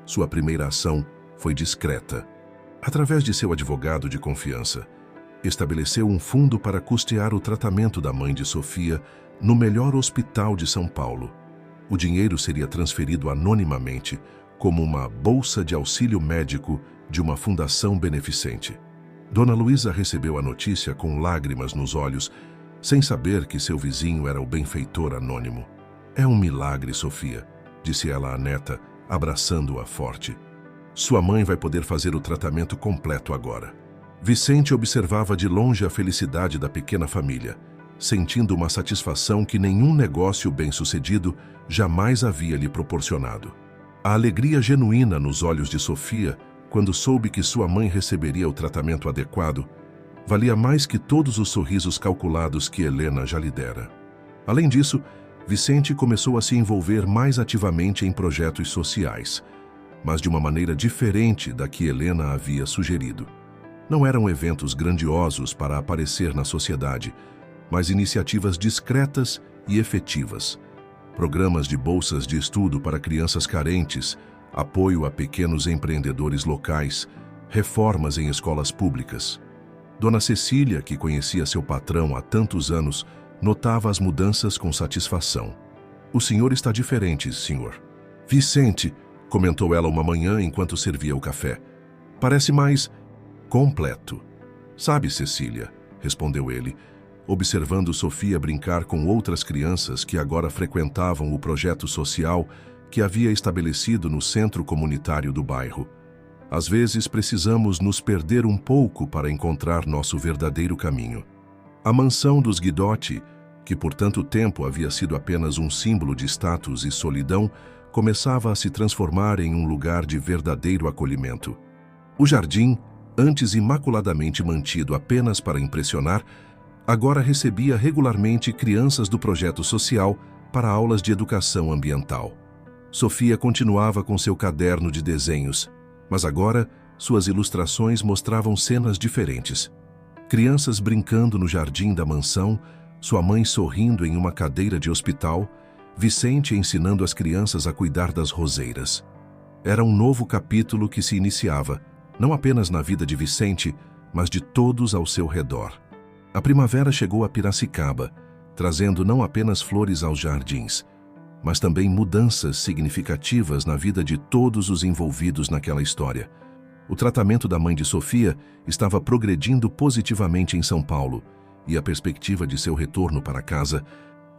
Sua primeira ação foi discreta. Através de seu advogado de confiança, estabeleceu um fundo para custear o tratamento da mãe de Sofia no melhor hospital de São Paulo. O dinheiro seria transferido anonimamente como uma bolsa de auxílio médico de uma fundação beneficente. Dona Luísa recebeu a notícia com lágrimas nos olhos, sem saber que seu vizinho era o benfeitor anônimo. "É um milagre, Sofia", disse ela à neta, abraçando-a forte. "Sua mãe vai poder fazer o tratamento completo agora." Vicente observava de longe a felicidade da pequena família, sentindo uma satisfação que nenhum negócio bem-sucedido jamais havia lhe proporcionado. A alegria genuína nos olhos de Sofia, quando soube que sua mãe receberia o tratamento adequado, valia mais que todos os sorrisos calculados que Helena já lhe dera. Além disso, Vicente começou a se envolver mais ativamente em projetos sociais, mas de uma maneira diferente da que Helena havia sugerido. Não eram eventos grandiosos para aparecer na sociedade, mas iniciativas discretas e efetivas. Programas de bolsas de estudo para crianças carentes, apoio a pequenos empreendedores locais, reformas em escolas públicas. Dona Cecília, que conhecia seu patrão há tantos anos, notava as mudanças com satisfação. "O senhor está diferente, senhor." "Vicente", comentou ela uma manhã enquanto servia o café, "parece mais completo." "Sabe, Cecília", respondeu ele, observando Sofia brincar com outras crianças que agora frequentavam o projeto social que havia estabelecido no centro comunitário do bairro. "Às vezes precisamos nos perder um pouco para encontrar nosso verdadeiro caminho." A mansão dos Guidotti, que por tanto tempo havia sido apenas um símbolo de status e solidão, começava a se transformar em um lugar de verdadeiro acolhimento. O jardim, antes imaculadamente mantido apenas para impressionar, agora recebia regularmente crianças do projeto social para aulas de educação ambiental. Sofia continuava com seu caderno de desenhos, mas agora suas ilustrações mostravam cenas diferentes. Crianças brincando no jardim da mansão, sua mãe sorrindo em uma cadeira de hospital, Vicente ensinando as crianças a cuidar das roseiras. Era um novo capítulo que se iniciava, não apenas na vida de Vicente, mas de todos ao seu redor. A primavera chegou a Piracicaba, trazendo não apenas flores aos jardins, mas também mudanças significativas na vida de todos os envolvidos naquela história. O tratamento da mãe de Sofia estava progredindo positivamente em São Paulo, e a perspectiva de seu retorno para casa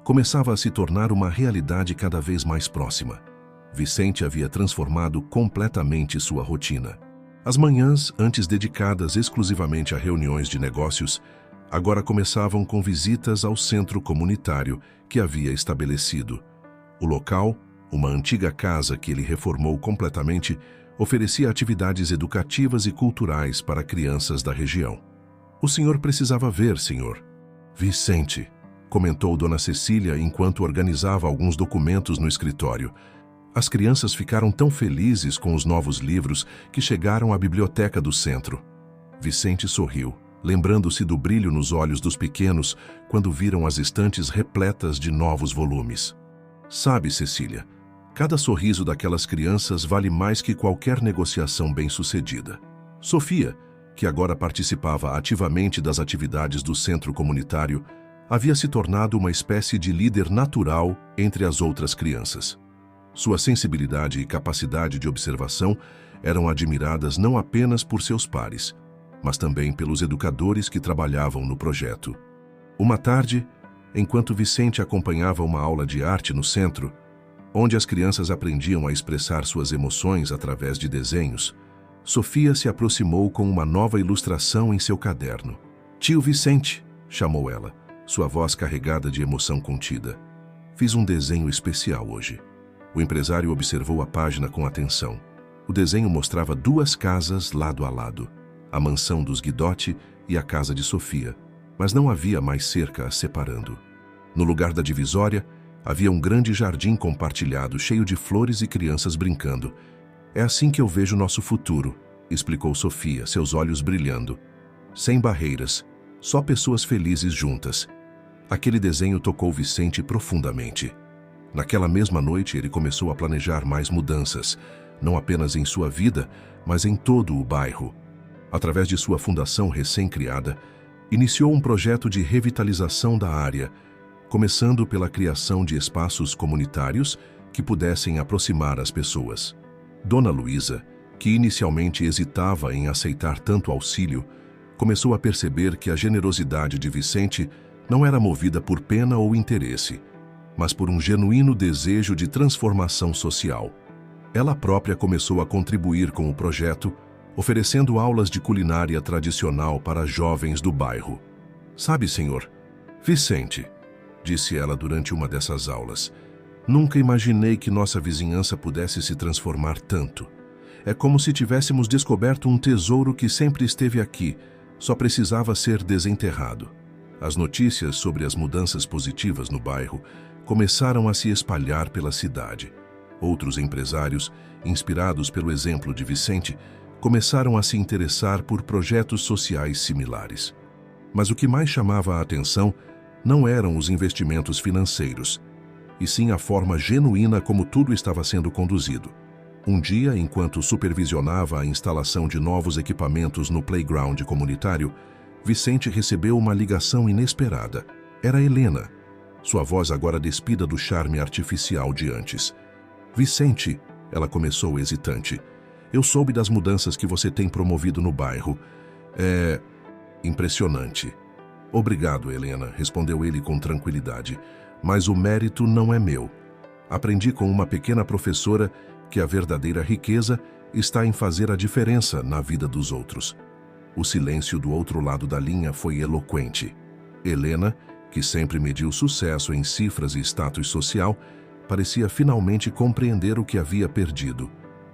começava a se tornar uma realidade cada vez mais próxima. Vicente havia transformado completamente sua rotina. As manhãs, antes dedicadas exclusivamente a reuniões de negócios, agora começavam com visitas ao centro comunitário que havia estabelecido. O local, uma antiga casa que ele reformou completamente, oferecia atividades educativas e culturais para crianças da região. "O senhor precisava ver, senhor." "Vicente", comentou Dona Cecília enquanto organizava alguns documentos no escritório. As crianças ficaram tão felizes com os novos livros que chegaram à biblioteca do centro. Vicente sorriu, lembrando-se do brilho nos olhos dos pequenos quando viram as estantes repletas de novos volumes. "Sabe, Cecília, cada sorriso daquelas crianças vale mais que qualquer negociação bem-sucedida." Sofia, que agora participava ativamente das atividades do centro comunitário, havia se tornado uma espécie de líder natural entre as outras crianças. Sua sensibilidade e capacidade de observação eram admiradas não apenas por seus pares, mas também pelos educadores que trabalhavam no projeto. Uma tarde, enquanto Vicente acompanhava uma aula de arte no centro, onde as crianças aprendiam a expressar suas emoções através de desenhos, Sofia se aproximou com uma nova ilustração em seu caderno. "Tio Vicente", chamou ela, sua voz carregada de emoção contida. "Fiz um desenho especial hoje." O empresário observou a página com atenção. O desenho mostrava 2 casas lado a lado, a mansão dos Guidotti e a casa de Sofia, mas não havia mais cerca as separando. No lugar da divisória, havia um grande jardim compartilhado, cheio de flores e crianças brincando. "É assim que eu vejo nosso futuro", explicou Sofia, seus olhos brilhando. "Sem barreiras, só pessoas felizes juntas." Aquele desenho tocou Vicente profundamente. Naquela mesma noite, ele começou a planejar mais mudanças, não apenas em sua vida, mas em todo o bairro. Através de sua fundação recém-criada, iniciou um projeto de revitalização da área, começando pela criação de espaços comunitários que pudessem aproximar as pessoas. Dona Luísa, que inicialmente hesitava em aceitar tanto auxílio, começou a perceber que a generosidade de Vicente não era movida por pena ou interesse, mas por um genuíno desejo de transformação social. Ela própria começou a contribuir com o projeto, oferecendo aulas de culinária tradicional para jovens do bairro. "Sabe, senhor Vicente", disse ela durante uma dessas aulas, "nunca imaginei que nossa vizinhança pudesse se transformar tanto. É como se tivéssemos descoberto um tesouro que sempre esteve aqui, só precisava ser desenterrado." As notícias sobre as mudanças positivas no bairro começaram a se espalhar pela cidade. Outros empresários, inspirados pelo exemplo de Vicente, começaram a se interessar por projetos sociais similares. Mas o que mais chamava a atenção não eram os investimentos financeiros, e sim a forma genuína como tudo estava sendo conduzido. Um dia, enquanto supervisionava a instalação de novos equipamentos no playground comunitário, Vicente recebeu uma ligação inesperada. Era Helena, sua voz agora despida do charme artificial de antes. "Vicente", ela começou hesitante, "eu soube das mudanças que você tem promovido no bairro. É impressionante." "Obrigado, Helena", respondeu ele com tranquilidade, "mas o mérito não é meu. Aprendi com uma pequena professora que a verdadeira riqueza está em fazer a diferença na vida dos outros." O silêncio do outro lado da linha foi eloquente. Helena, que sempre mediu sucesso em cifras e status social, parecia finalmente compreender o que havia perdido.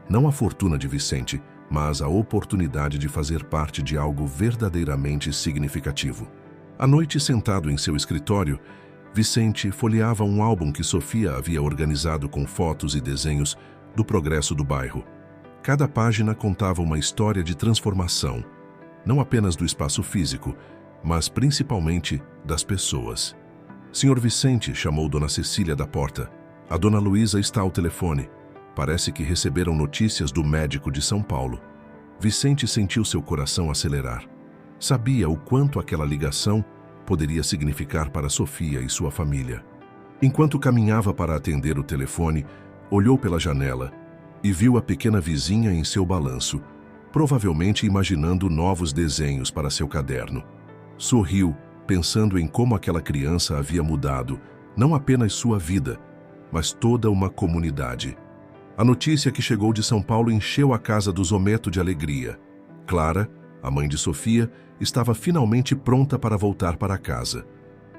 Não a fortuna de Vicente, mas a oportunidade de fazer parte de algo verdadeiramente significativo. À noite, sentado em seu escritório, Vicente folheava um álbum que Sofia havia organizado com fotos e desenhos do progresso do bairro. Cada página contava uma história de transformação, não apenas do espaço físico, mas principalmente das pessoas. "Senhor Vicente", chamou Dona Cecília da porta. "A Dona Luísa está ao telefone. Parece que receberam notícias do médico de São Paulo." Vicente sentiu seu coração acelerar. Sabia o quanto aquela ligação poderia significar para Sofia e sua família. Enquanto caminhava para atender o telefone, olhou pela janela e viu a pequena vizinha em seu balanço, provavelmente imaginando novos desenhos para seu caderno. Sorriu, pensando em como aquela criança havia mudado, não apenas sua vida, mas toda uma comunidade. A notícia que chegou de São Paulo encheu a casa do Zometo de alegria. Clara, a mãe de Sofia, estava finalmente pronta para voltar para casa.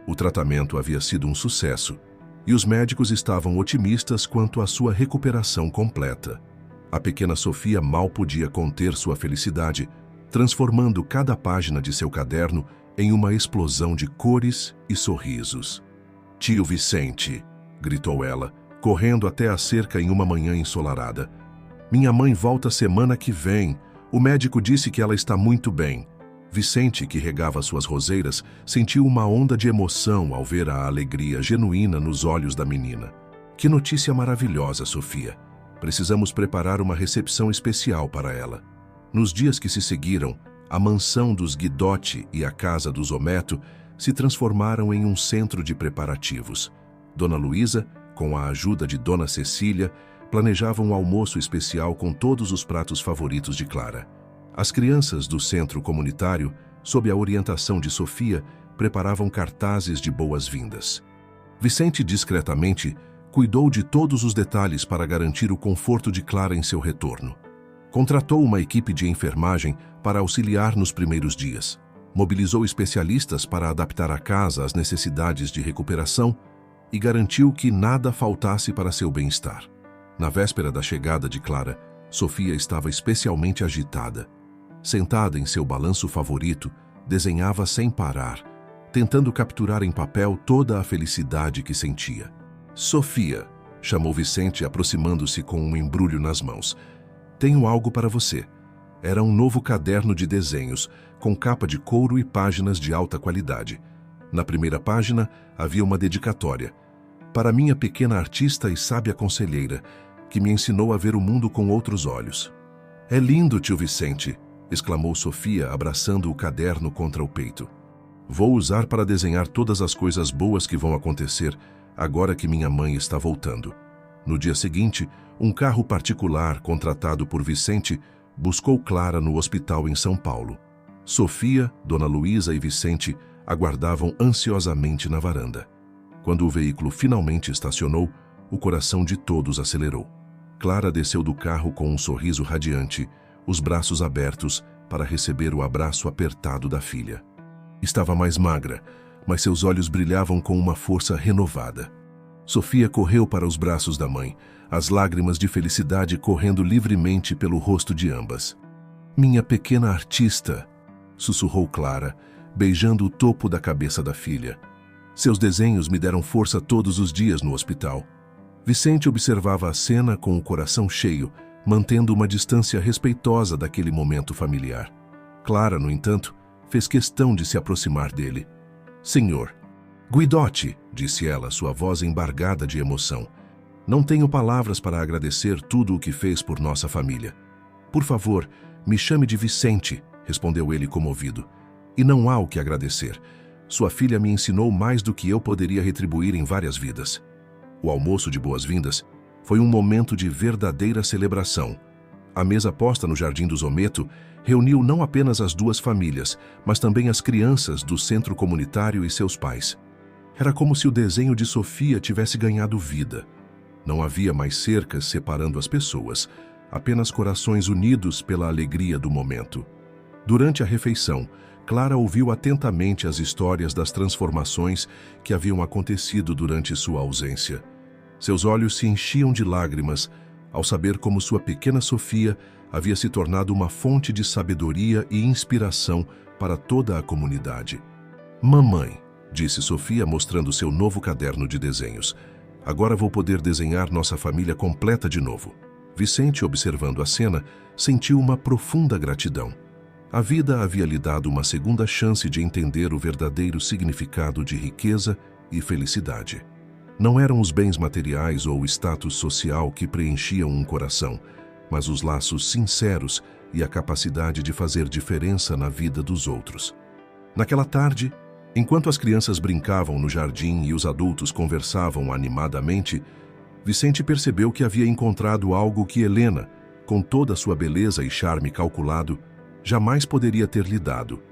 O tratamento havia sido um sucesso, e os médicos estavam otimistas quanto à sua recuperação completa. A pequena Sofia mal podia conter sua felicidade, transformando cada página de seu caderno em uma explosão de cores e sorrisos. "Tio Vicente", gritou ela, correndo até a cerca em uma manhã ensolarada. "Minha mãe volta semana que vem. O médico disse que ela está muito bem." Vicente, que regava suas roseiras, sentiu uma onda de emoção ao ver a alegria genuína nos olhos da menina. "Que notícia maravilhosa, Sofia. Precisamos preparar uma recepção especial para ela." Nos dias que se seguiram, a mansão dos Guidotti e a casa dos Ometo se transformaram em um centro de preparativos. Dona Luísa, com a ajuda de Dona Cecília, planejava um almoço especial com todos os pratos favoritos de Clara. As crianças do centro comunitário, sob a orientação de Sofia, preparavam cartazes de boas-vindas. Vicente discretamente cuidou de todos os detalhes para garantir o conforto de Clara em seu retorno. Contratou uma equipe de enfermagem para auxiliar nos primeiros dias. Mobilizou especialistas para adaptar a casa às necessidades de recuperação e garantiu que nada faltasse para seu bem-estar. Na véspera da chegada de Clara, Sofia estava especialmente agitada. Sentada em seu balanço favorito, desenhava sem parar, tentando capturar em papel toda a felicidade que sentia. "Sofia", chamou Vicente, aproximando-se com um embrulho nas mãos. "Tenho algo para você." Era um novo caderno de desenhos, com capa de couro e páginas de alta qualidade. Na primeira página havia uma dedicatória. "Para minha pequena artista e sábia conselheira, que me ensinou a ver o mundo com outros olhos." "É lindo, tio Vicente", exclamou Sofia, abraçando o caderno contra o peito. "Vou usar para desenhar todas as coisas boas que vão acontecer agora que minha mãe está voltando." No dia seguinte, um carro particular contratado por Vicente buscou Clara no hospital em São Paulo. Sofia, Dona Luísa e Vicente aguardavam ansiosamente na varanda. Quando o veículo finalmente estacionou, o coração de todos acelerou. Clara desceu do carro com um sorriso radiante, os braços abertos para receber o abraço apertado da filha. Estava mais magra, mas seus olhos brilhavam com uma força renovada. Sofia correu para os braços da mãe, as lágrimas de felicidade correndo livremente pelo rosto de ambas. "Minha pequena artista", sussurrou Clara, beijando o topo da cabeça da filha. "Seus desenhos me deram força todos os dias no hospital." Vicente observava a cena com o coração cheio, mantendo uma distância respeitosa daquele momento familiar. Clara, no entanto, fez questão de se aproximar dele. "Senhor Guidotti", disse ela, sua voz embargada de emoção, "não tenho palavras para agradecer tudo o que fez por nossa família." "Por favor, me chame de Vicente", respondeu ele comovido. "E não há o que agradecer. Sua filha me ensinou mais do que eu poderia retribuir em várias vidas." O almoço de boas-vindas foi um momento de verdadeira celebração. A mesa posta no Jardim dos Ometo reuniu não apenas as duas famílias, mas também as crianças do centro comunitário e seus pais. Era como se o desenho de Sofia tivesse ganhado vida. Não havia mais cercas separando as pessoas, apenas corações unidos pela alegria do momento. Durante a refeição, Clara ouviu atentamente as histórias das transformações que haviam acontecido durante sua ausência. Seus olhos se enchiam de lágrimas ao saber como sua pequena Sofia havia se tornado uma fonte de sabedoria e inspiração para toda a comunidade. "Mamãe", disse Sofia, mostrando seu novo caderno de desenhos, "agora vou poder desenhar nossa família completa de novo." Vicente, observando a cena, sentiu uma profunda gratidão. A vida havia lhe dado uma segunda chance de entender o verdadeiro significado de riqueza e felicidade. Não eram os bens materiais ou o status social que preenchiam um coração, mas os laços sinceros e a capacidade de fazer diferença na vida dos outros. Naquela tarde, enquanto as crianças brincavam no jardim e os adultos conversavam animadamente, Vicente percebeu que havia encontrado algo que Helena, com toda a sua beleza e charme calculado, jamais poderia ter lhe dado: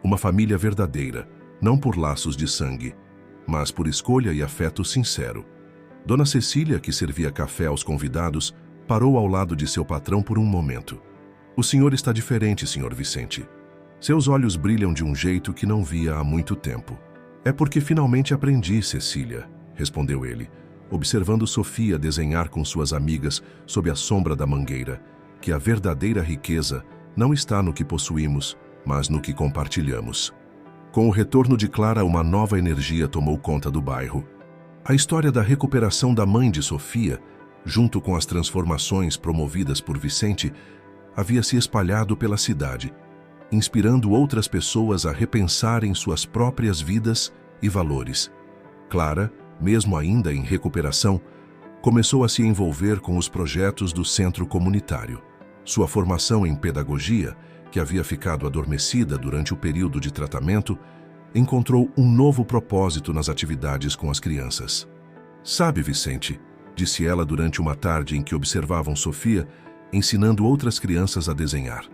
uma família verdadeira, não por laços de sangue, mas por escolha e afeto sincero. Dona Cecília, que servia café aos convidados, parou ao lado de seu patrão por um momento. "O senhor está diferente, senhor Vicente. Seus olhos brilham de um jeito que não via há muito tempo." "É porque finalmente aprendi, Cecília", respondeu ele, observando Sofia desenhar com suas amigas sob a sombra da mangueira, que a verdadeira riqueza não está no que possuímos, mas no que compartilhamos. Com o retorno de Clara, uma nova energia tomou conta do bairro. A história da recuperação da mãe de Sofia, junto com as transformações promovidas por Vicente, havia se espalhado pela cidade, inspirando outras pessoas a repensarem suas próprias vidas e valores. Clara, mesmo ainda em recuperação, começou a se envolver com os projetos do centro comunitário. Sua formação em pedagogia, que havia ficado adormecida durante o período de tratamento, encontrou um novo propósito nas atividades com as crianças. "Sabe, Vicente", disse ela durante uma tarde em que observavam Sofia ensinando outras crianças a desenhar.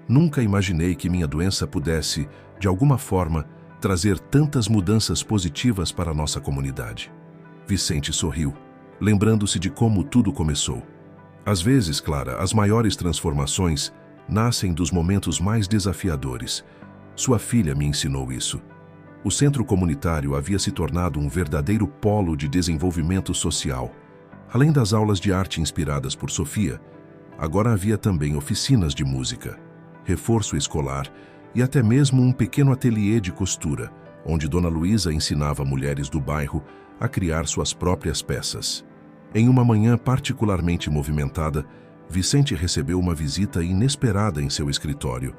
"Nunca imaginei que minha doença pudesse, de alguma forma, trazer tantas mudanças positivas para a nossa comunidade." Vicente sorriu, lembrando-se de como tudo começou. "Às vezes, Clara, as maiores transformações nascem dos momentos mais desafiadores. Sua filha me ensinou isso." O centro comunitário havia se tornado um verdadeiro polo de desenvolvimento social. Além das aulas de arte inspiradas por Sofia, agora havia também oficinas de música, reforço escolar e até mesmo um pequeno ateliê de costura, onde Dona Luísa ensinava mulheres do bairro a criar suas próprias peças. Em uma manhã particularmente movimentada, Vicente recebeu uma visita inesperada em seu escritório.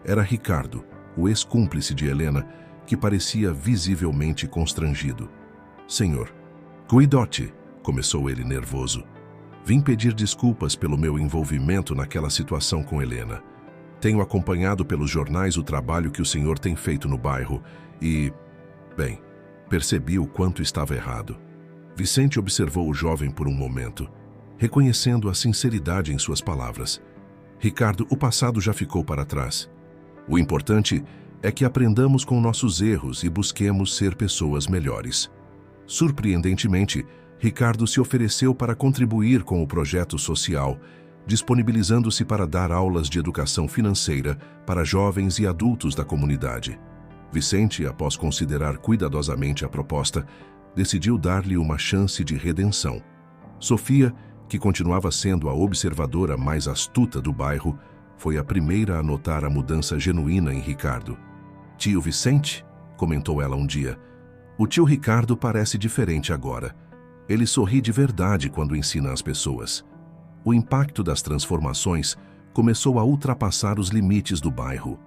Era Ricardo, o ex-cúmplice de Helena, que parecia visivelmente constrangido. "Senhor, Guidotti", começou ele nervoso. "Vim pedir desculpas pelo meu envolvimento naquela situação com Helena. Tenho acompanhado pelos jornais o trabalho que o senhor tem feito no bairro e, bem, percebi o quanto estava errado." Vicente observou o jovem por um momento, reconhecendo a sinceridade em suas palavras. "Ricardo, o passado já ficou para trás. O importante é que aprendamos com nossos erros e busquemos ser pessoas melhores." Surpreendentemente, Ricardo se ofereceu para contribuir com o projeto social, disponibilizando-se para dar aulas de educação financeira para jovens e adultos da comunidade. Vicente, após considerar cuidadosamente a proposta, decidiu dar-lhe uma chance de redenção. Sofia, que continuava sendo a observadora mais astuta do bairro, foi a primeira a notar a mudança genuína em Ricardo. "Tio Vicente", comentou ela um dia, "o tio Ricardo parece diferente agora. Ele sorri de verdade quando ensina as pessoas." O impacto das transformações começou a ultrapassar os limites do bairro.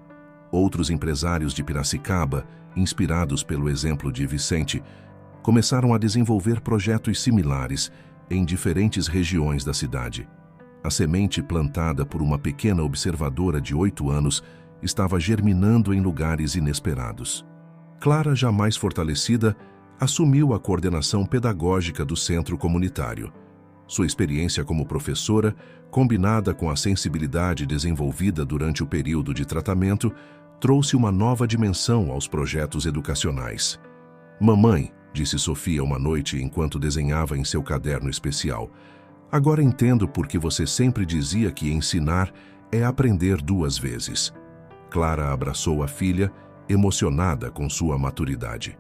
Outros empresários de Piracicaba, inspirados pelo exemplo de Vicente, começaram a desenvolver projetos similares em diferentes regiões da cidade. A semente plantada por uma pequena observadora de 8 anos estava germinando em lugares inesperados. Clara, já mais fortalecida, assumiu a coordenação pedagógica do centro comunitário. Sua experiência como professora, combinada com a sensibilidade desenvolvida durante o período de tratamento, trouxe uma nova dimensão aos projetos educacionais. "Mamãe", disse Sofia uma noite enquanto desenhava em seu caderno especial, "agora entendo por que você sempre dizia que ensinar é aprender 2 vezes." Clara abraçou a filha, emocionada com sua maturidade.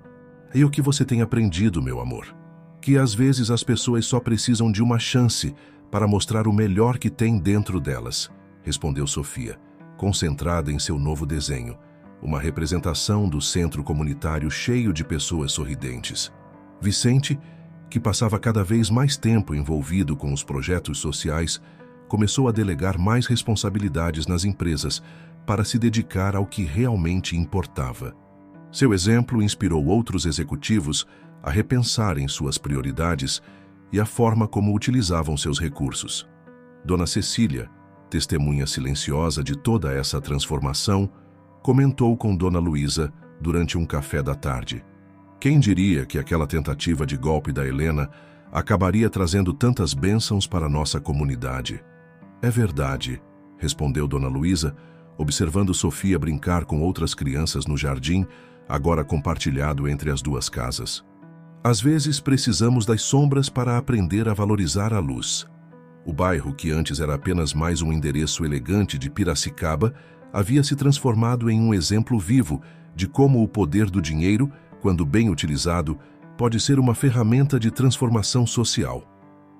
"E o que você tem aprendido, meu amor?" "Que às vezes as pessoas só precisam de uma chance para mostrar o melhor que tem dentro delas", respondeu Sofia, concentrada em seu novo desenho, uma representação do centro comunitário cheio de pessoas sorridentes. Vicente, que passava cada vez mais tempo envolvido com os projetos sociais, começou a delegar mais responsabilidades nas empresas para se dedicar ao que realmente importava. Seu exemplo inspirou outros executivos a repensarem suas prioridades e a forma como utilizavam seus recursos. Dona Cecília, testemunha silenciosa de toda essa transformação, comentou com Dona Luísa durante um café da tarde: "Quem diria que aquela tentativa de golpe da Helena acabaria trazendo tantas bênçãos para nossa comunidade?" "É verdade", respondeu Dona Luísa, observando Sofia brincar com outras crianças no jardim, agora compartilhado entre as 2 casas. "Às vezes precisamos das sombras para aprender a valorizar a luz." O bairro, que antes era apenas mais um endereço elegante de Piracicaba, havia se transformado em um exemplo vivo de como o poder do dinheiro, quando bem utilizado, pode ser uma ferramenta de transformação social.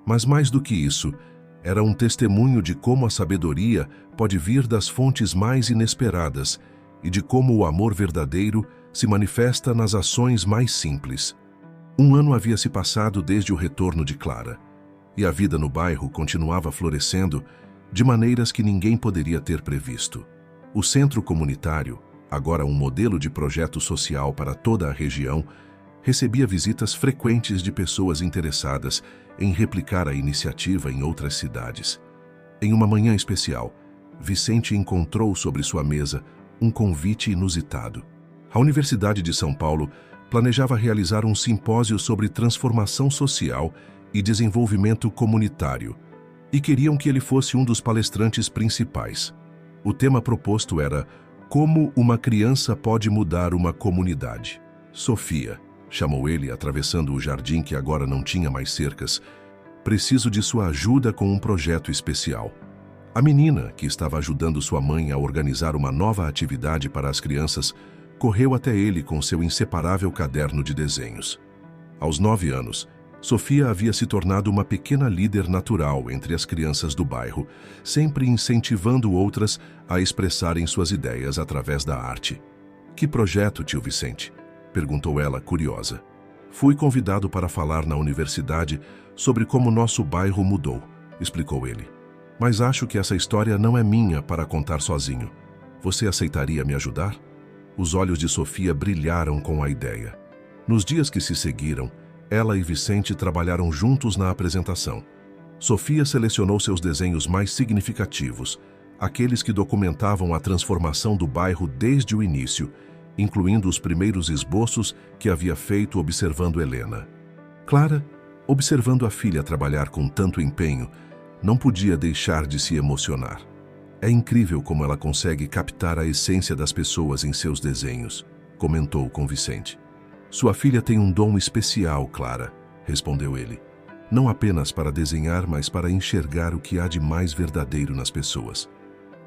Mas mais do que isso, era um testemunho de como a sabedoria pode vir das fontes mais inesperadas e de como o amor verdadeiro se manifesta nas ações mais simples. 1 ano havia se passado desde o retorno de Clara, e a vida no bairro continuava florescendo de maneiras que ninguém poderia ter previsto. O centro comunitário, agora um modelo de projeto social para toda a região, recebia visitas frequentes de pessoas interessadas em replicar a iniciativa em outras cidades. Em uma manhã especial, Vicente encontrou sobre sua mesa um convite inusitado. A Universidade de São Paulo planejava realizar um simpósio sobre transformação social e desenvolvimento comunitário, e queriam que ele fosse um dos palestrantes principais. O tema proposto era Como uma criança pode mudar uma comunidade. Sofia, chamou ele, atravessando o jardim que agora não tinha mais cercas, preciso de sua ajuda com um projeto especial. A menina, que estava ajudando sua mãe a organizar uma nova atividade para as crianças, correu até ele com seu inseparável caderno de desenhos. Aos 9 anos, Sofia havia se tornado uma pequena líder natural entre as crianças do bairro, sempre incentivando outras a expressarem suas ideias através da arte. Que projeto, tio Vicente? Perguntou ela, curiosa. Fui convidado para falar na universidade sobre como nosso bairro mudou, explicou ele. Mas acho que essa história não é minha para contar sozinho. Você aceitaria me ajudar? Os olhos de Sofia brilharam com a ideia. Nos dias que se seguiram, ela e Vicente trabalharam juntos na apresentação. Sofia selecionou seus desenhos mais significativos, aqueles que documentavam a transformação do bairro desde o início, incluindo os primeiros esboços que havia feito observando Helena. Clara, observando a filha trabalhar com tanto empenho, não podia deixar de se emocionar. É incrível como ela consegue captar a essência das pessoas em seus desenhos, comentou com Vicente. Sua filha tem um dom especial, Clara, respondeu ele. Não apenas para desenhar, mas para enxergar o que há de mais verdadeiro nas pessoas.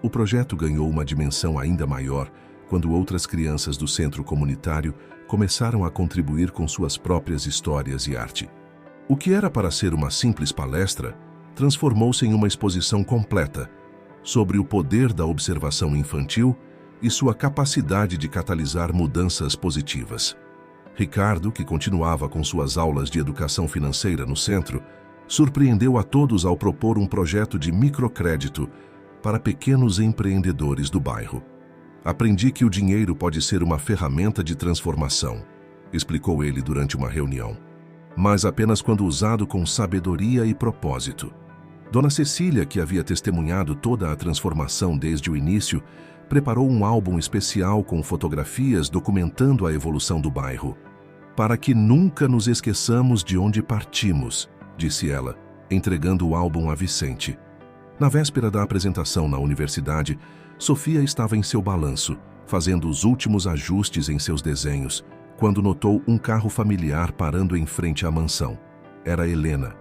O projeto ganhou uma dimensão ainda maior quando outras crianças do centro comunitário começaram a contribuir com suas próprias histórias e arte. O que era para ser uma simples palestra transformou-se em uma exposição completa sobre o poder da observação infantil e sua capacidade de catalisar mudanças positivas. Ricardo, que continuava com suas aulas de educação financeira no centro, surpreendeu a todos ao propor um projeto de microcrédito para pequenos empreendedores do bairro. Aprendi que o dinheiro pode ser uma ferramenta de transformação, explicou ele durante uma reunião, mas apenas quando usado com sabedoria e propósito. Dona Cecília, que havia testemunhado toda a transformação desde o início, preparou um álbum especial com fotografias documentando a evolução do bairro. Para que nunca nos esqueçamos de onde partimos, disse ela, entregando o álbum a Vicente. Na véspera da apresentação na universidade, Sofia estava em seu balanço, fazendo os últimos ajustes em seus desenhos, quando notou um carro familiar parando em frente à mansão. Era Helena.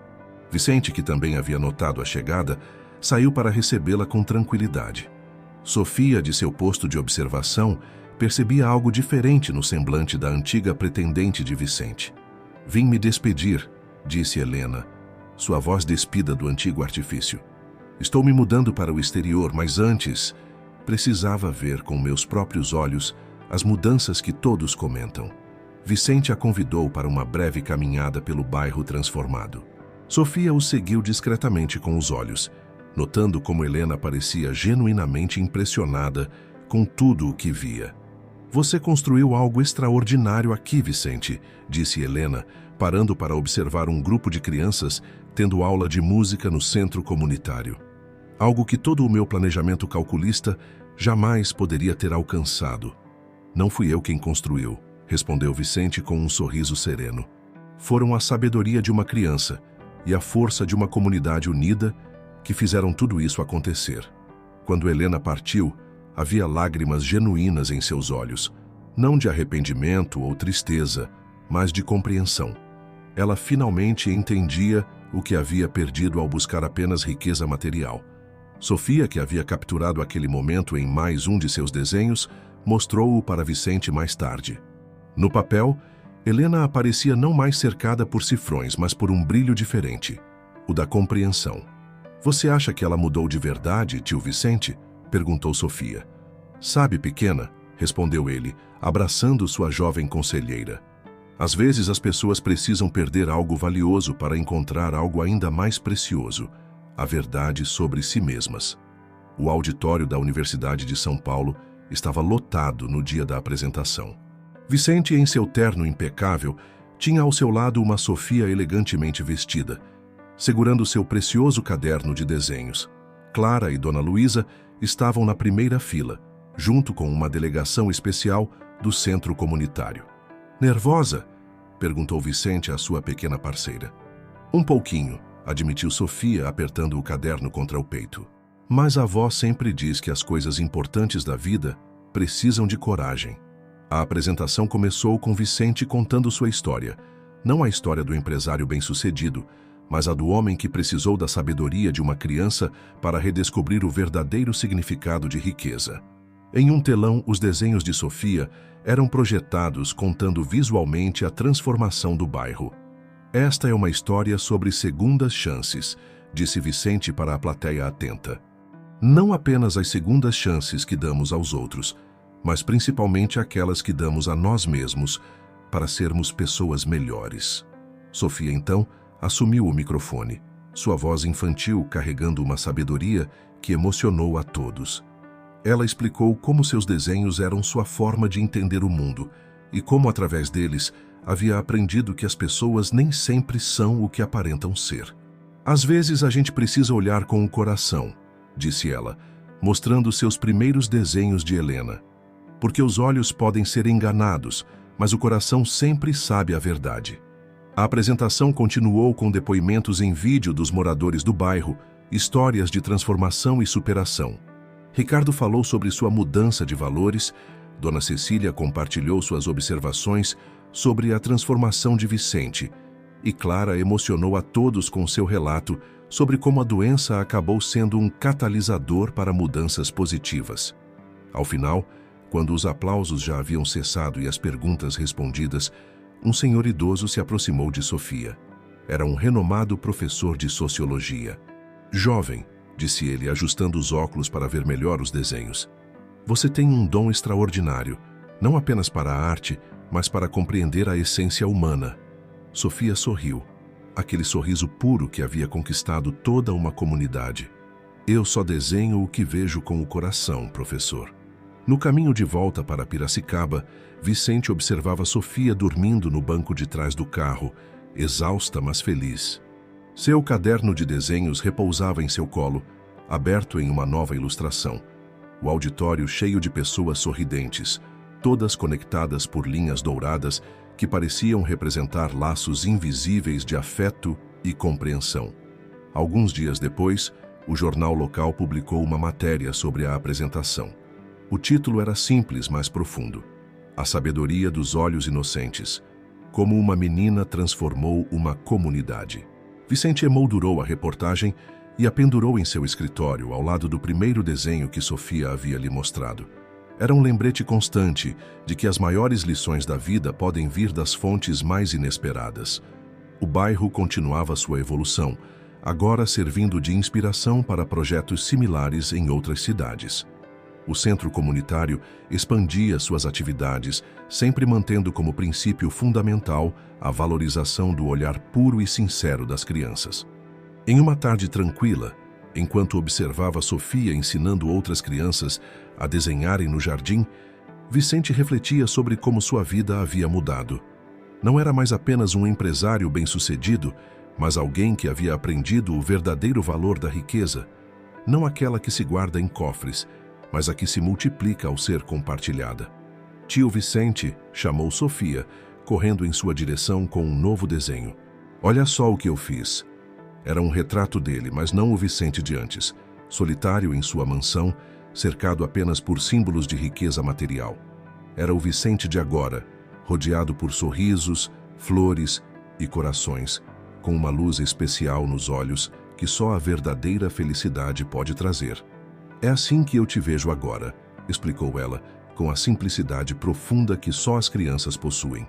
Vicente, que também havia notado a chegada, saiu para recebê-la com tranquilidade. Sofia, de seu posto de observação, percebia algo diferente no semblante da antiga pretendente de Vicente. Vim me despedir, disse Helena, sua voz despida do antigo artifício. Estou me mudando para o exterior, mas antes precisava ver com meus próprios olhos as mudanças que todos comentam. Vicente a convidou para uma breve caminhada pelo bairro transformado. Sofia o seguiu discretamente com os olhos, notando como Helena parecia genuinamente impressionada com tudo o que via. Você construiu algo extraordinário aqui, Vicente, disse Helena, parando para observar um grupo de crianças tendo aula de música no centro comunitário. Algo que todo o meu planejamento calculista jamais poderia ter alcançado. Não fui eu quem construiu, respondeu Vicente com um sorriso sereno. Foram a sabedoria de uma criança e a força de uma comunidade unida que fizeram tudo isso acontecer. Quando Helena partiu, havia lágrimas genuínas em seus olhos, não de arrependimento ou tristeza, mas de compreensão. Ela finalmente entendia o que havia perdido ao buscar apenas riqueza material. Sofia, que havia capturado aquele momento em mais um de seus desenhos, mostrou-o para Vicente mais tarde. No papel, Helena aparecia não mais cercada por cifrões, mas por um brilho diferente, o da compreensão. Você acha que ela mudou de verdade, tio Vicente? Perguntou Sofia. Sabe, pequena, respondeu ele, abraçando sua jovem conselheira. Às vezes as pessoas precisam perder algo valioso para encontrar algo ainda mais precioso, a verdade sobre si mesmas. O auditório da Universidade de São Paulo estava lotado no dia da apresentação. Vicente, em seu terno impecável, tinha ao seu lado uma Sofia elegantemente vestida, segurando seu precioso caderno de desenhos. Clara e Dona Luísa estavam na primeira fila, junto com uma delegação especial do centro comunitário. Nervosa? Perguntou Vicente à sua pequena parceira. Um pouquinho, admitiu Sofia, apertando o caderno contra o peito. Mas a avó sempre diz que as coisas importantes da vida precisam de coragem. A apresentação começou com Vicente contando sua história, não a história do empresário bem-sucedido, mas a do homem que precisou da sabedoria de uma criança para redescobrir o verdadeiro significado de riqueza. Em um telão, os desenhos de Sofia eram projetados contando visualmente a transformação do bairro. Esta é uma história sobre segundas chances, disse Vicente para a plateia atenta. Não apenas as segundas chances que damos aos outros, mas principalmente aquelas que damos a nós mesmos para sermos pessoas melhores. Sofia, então, assumiu o microfone, sua voz infantil carregando uma sabedoria que emocionou a todos. Ela explicou como seus desenhos eram sua forma de entender o mundo e como, através deles, havia aprendido que as pessoas nem sempre são o que aparentam ser. Às vezes a gente precisa olhar com o coração, disse ela, mostrando seus primeiros desenhos de Helena. Porque os olhos podem ser enganados, mas o coração sempre sabe a verdade. A apresentação continuou com depoimentos em vídeo dos moradores do bairro, histórias de transformação e superação. Ricardo falou sobre sua mudança de valores, Dona Cecília compartilhou suas observações sobre a transformação de Vicente, e Clara emocionou a todos com seu relato sobre como a doença acabou sendo um catalisador para mudanças positivas. Ao final, quando os aplausos já haviam cessado e as perguntas respondidas, um senhor idoso se aproximou de Sofia. Era um renomado professor de sociologia. Jovem, disse ele, ajustando os óculos para ver melhor os desenhos. Você tem um dom extraordinário, não apenas para a arte, mas para compreender a essência humana. Sofia sorriu, aquele sorriso puro que havia conquistado toda uma comunidade. Eu só desenho o que vejo com o coração, professor. No caminho de volta para Piracicaba, Vicente observava Sofia dormindo no banco de trás do carro, exausta mas feliz. Seu caderno de desenhos repousava em seu colo, aberto em uma nova ilustração. O auditório cheio de pessoas sorridentes, todas conectadas por linhas douradas que pareciam representar laços invisíveis de afeto e compreensão. Alguns dias depois, o jornal local publicou uma matéria sobre a apresentação. O título era simples, mas profundo. A sabedoria dos olhos inocentes. Como uma menina transformou uma comunidade. Vicente emoldurou a reportagem e a pendurou em seu escritório, ao lado do primeiro desenho que Sofia havia lhe mostrado. Era um lembrete constante de que as maiores lições da vida podem vir das fontes mais inesperadas. O bairro continuava sua evolução, agora servindo de inspiração para projetos similares em outras cidades. O centro comunitário expandia suas atividades, sempre mantendo como princípio fundamental a valorização do olhar puro e sincero das crianças. Em uma tarde tranquila, enquanto observava Sofia ensinando outras crianças a desenharem no jardim, Vicente refletia sobre como sua vida havia mudado. Não era mais apenas um empresário bem-sucedido, mas alguém que havia aprendido o verdadeiro valor da riqueza, não aquela que se guarda em cofres, mas a que se multiplica ao ser compartilhada. Tio Vicente chamou Sofia, correndo em sua direção com um novo desenho. Olha só o que eu fiz. Era um retrato dele, mas não o Vicente de antes, solitário em sua mansão, cercado apenas por símbolos de riqueza material. Era o Vicente de agora, rodeado por sorrisos, flores e corações, com uma luz especial nos olhos que só a verdadeira felicidade pode trazer. É assim que eu te vejo agora, explicou ela, com a simplicidade profunda que só as crianças possuem.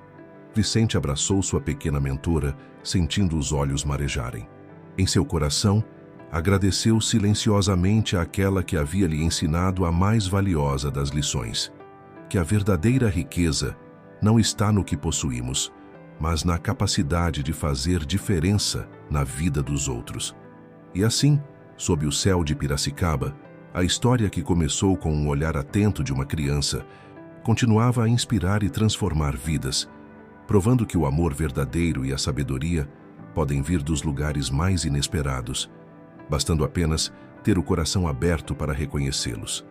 Vicente abraçou sua pequena mentora, sentindo os olhos marejarem. Em seu coração, agradeceu silenciosamente àquela que havia lhe ensinado a mais valiosa das lições, que a verdadeira riqueza não está no que possuímos, mas na capacidade de fazer diferença na vida dos outros. E assim, sob o céu de Piracicaba, a história que começou com um olhar atento de uma criança continuava a inspirar e transformar vidas, provando que o amor verdadeiro e a sabedoria podem vir dos lugares mais inesperados, bastando apenas ter o coração aberto para reconhecê-los.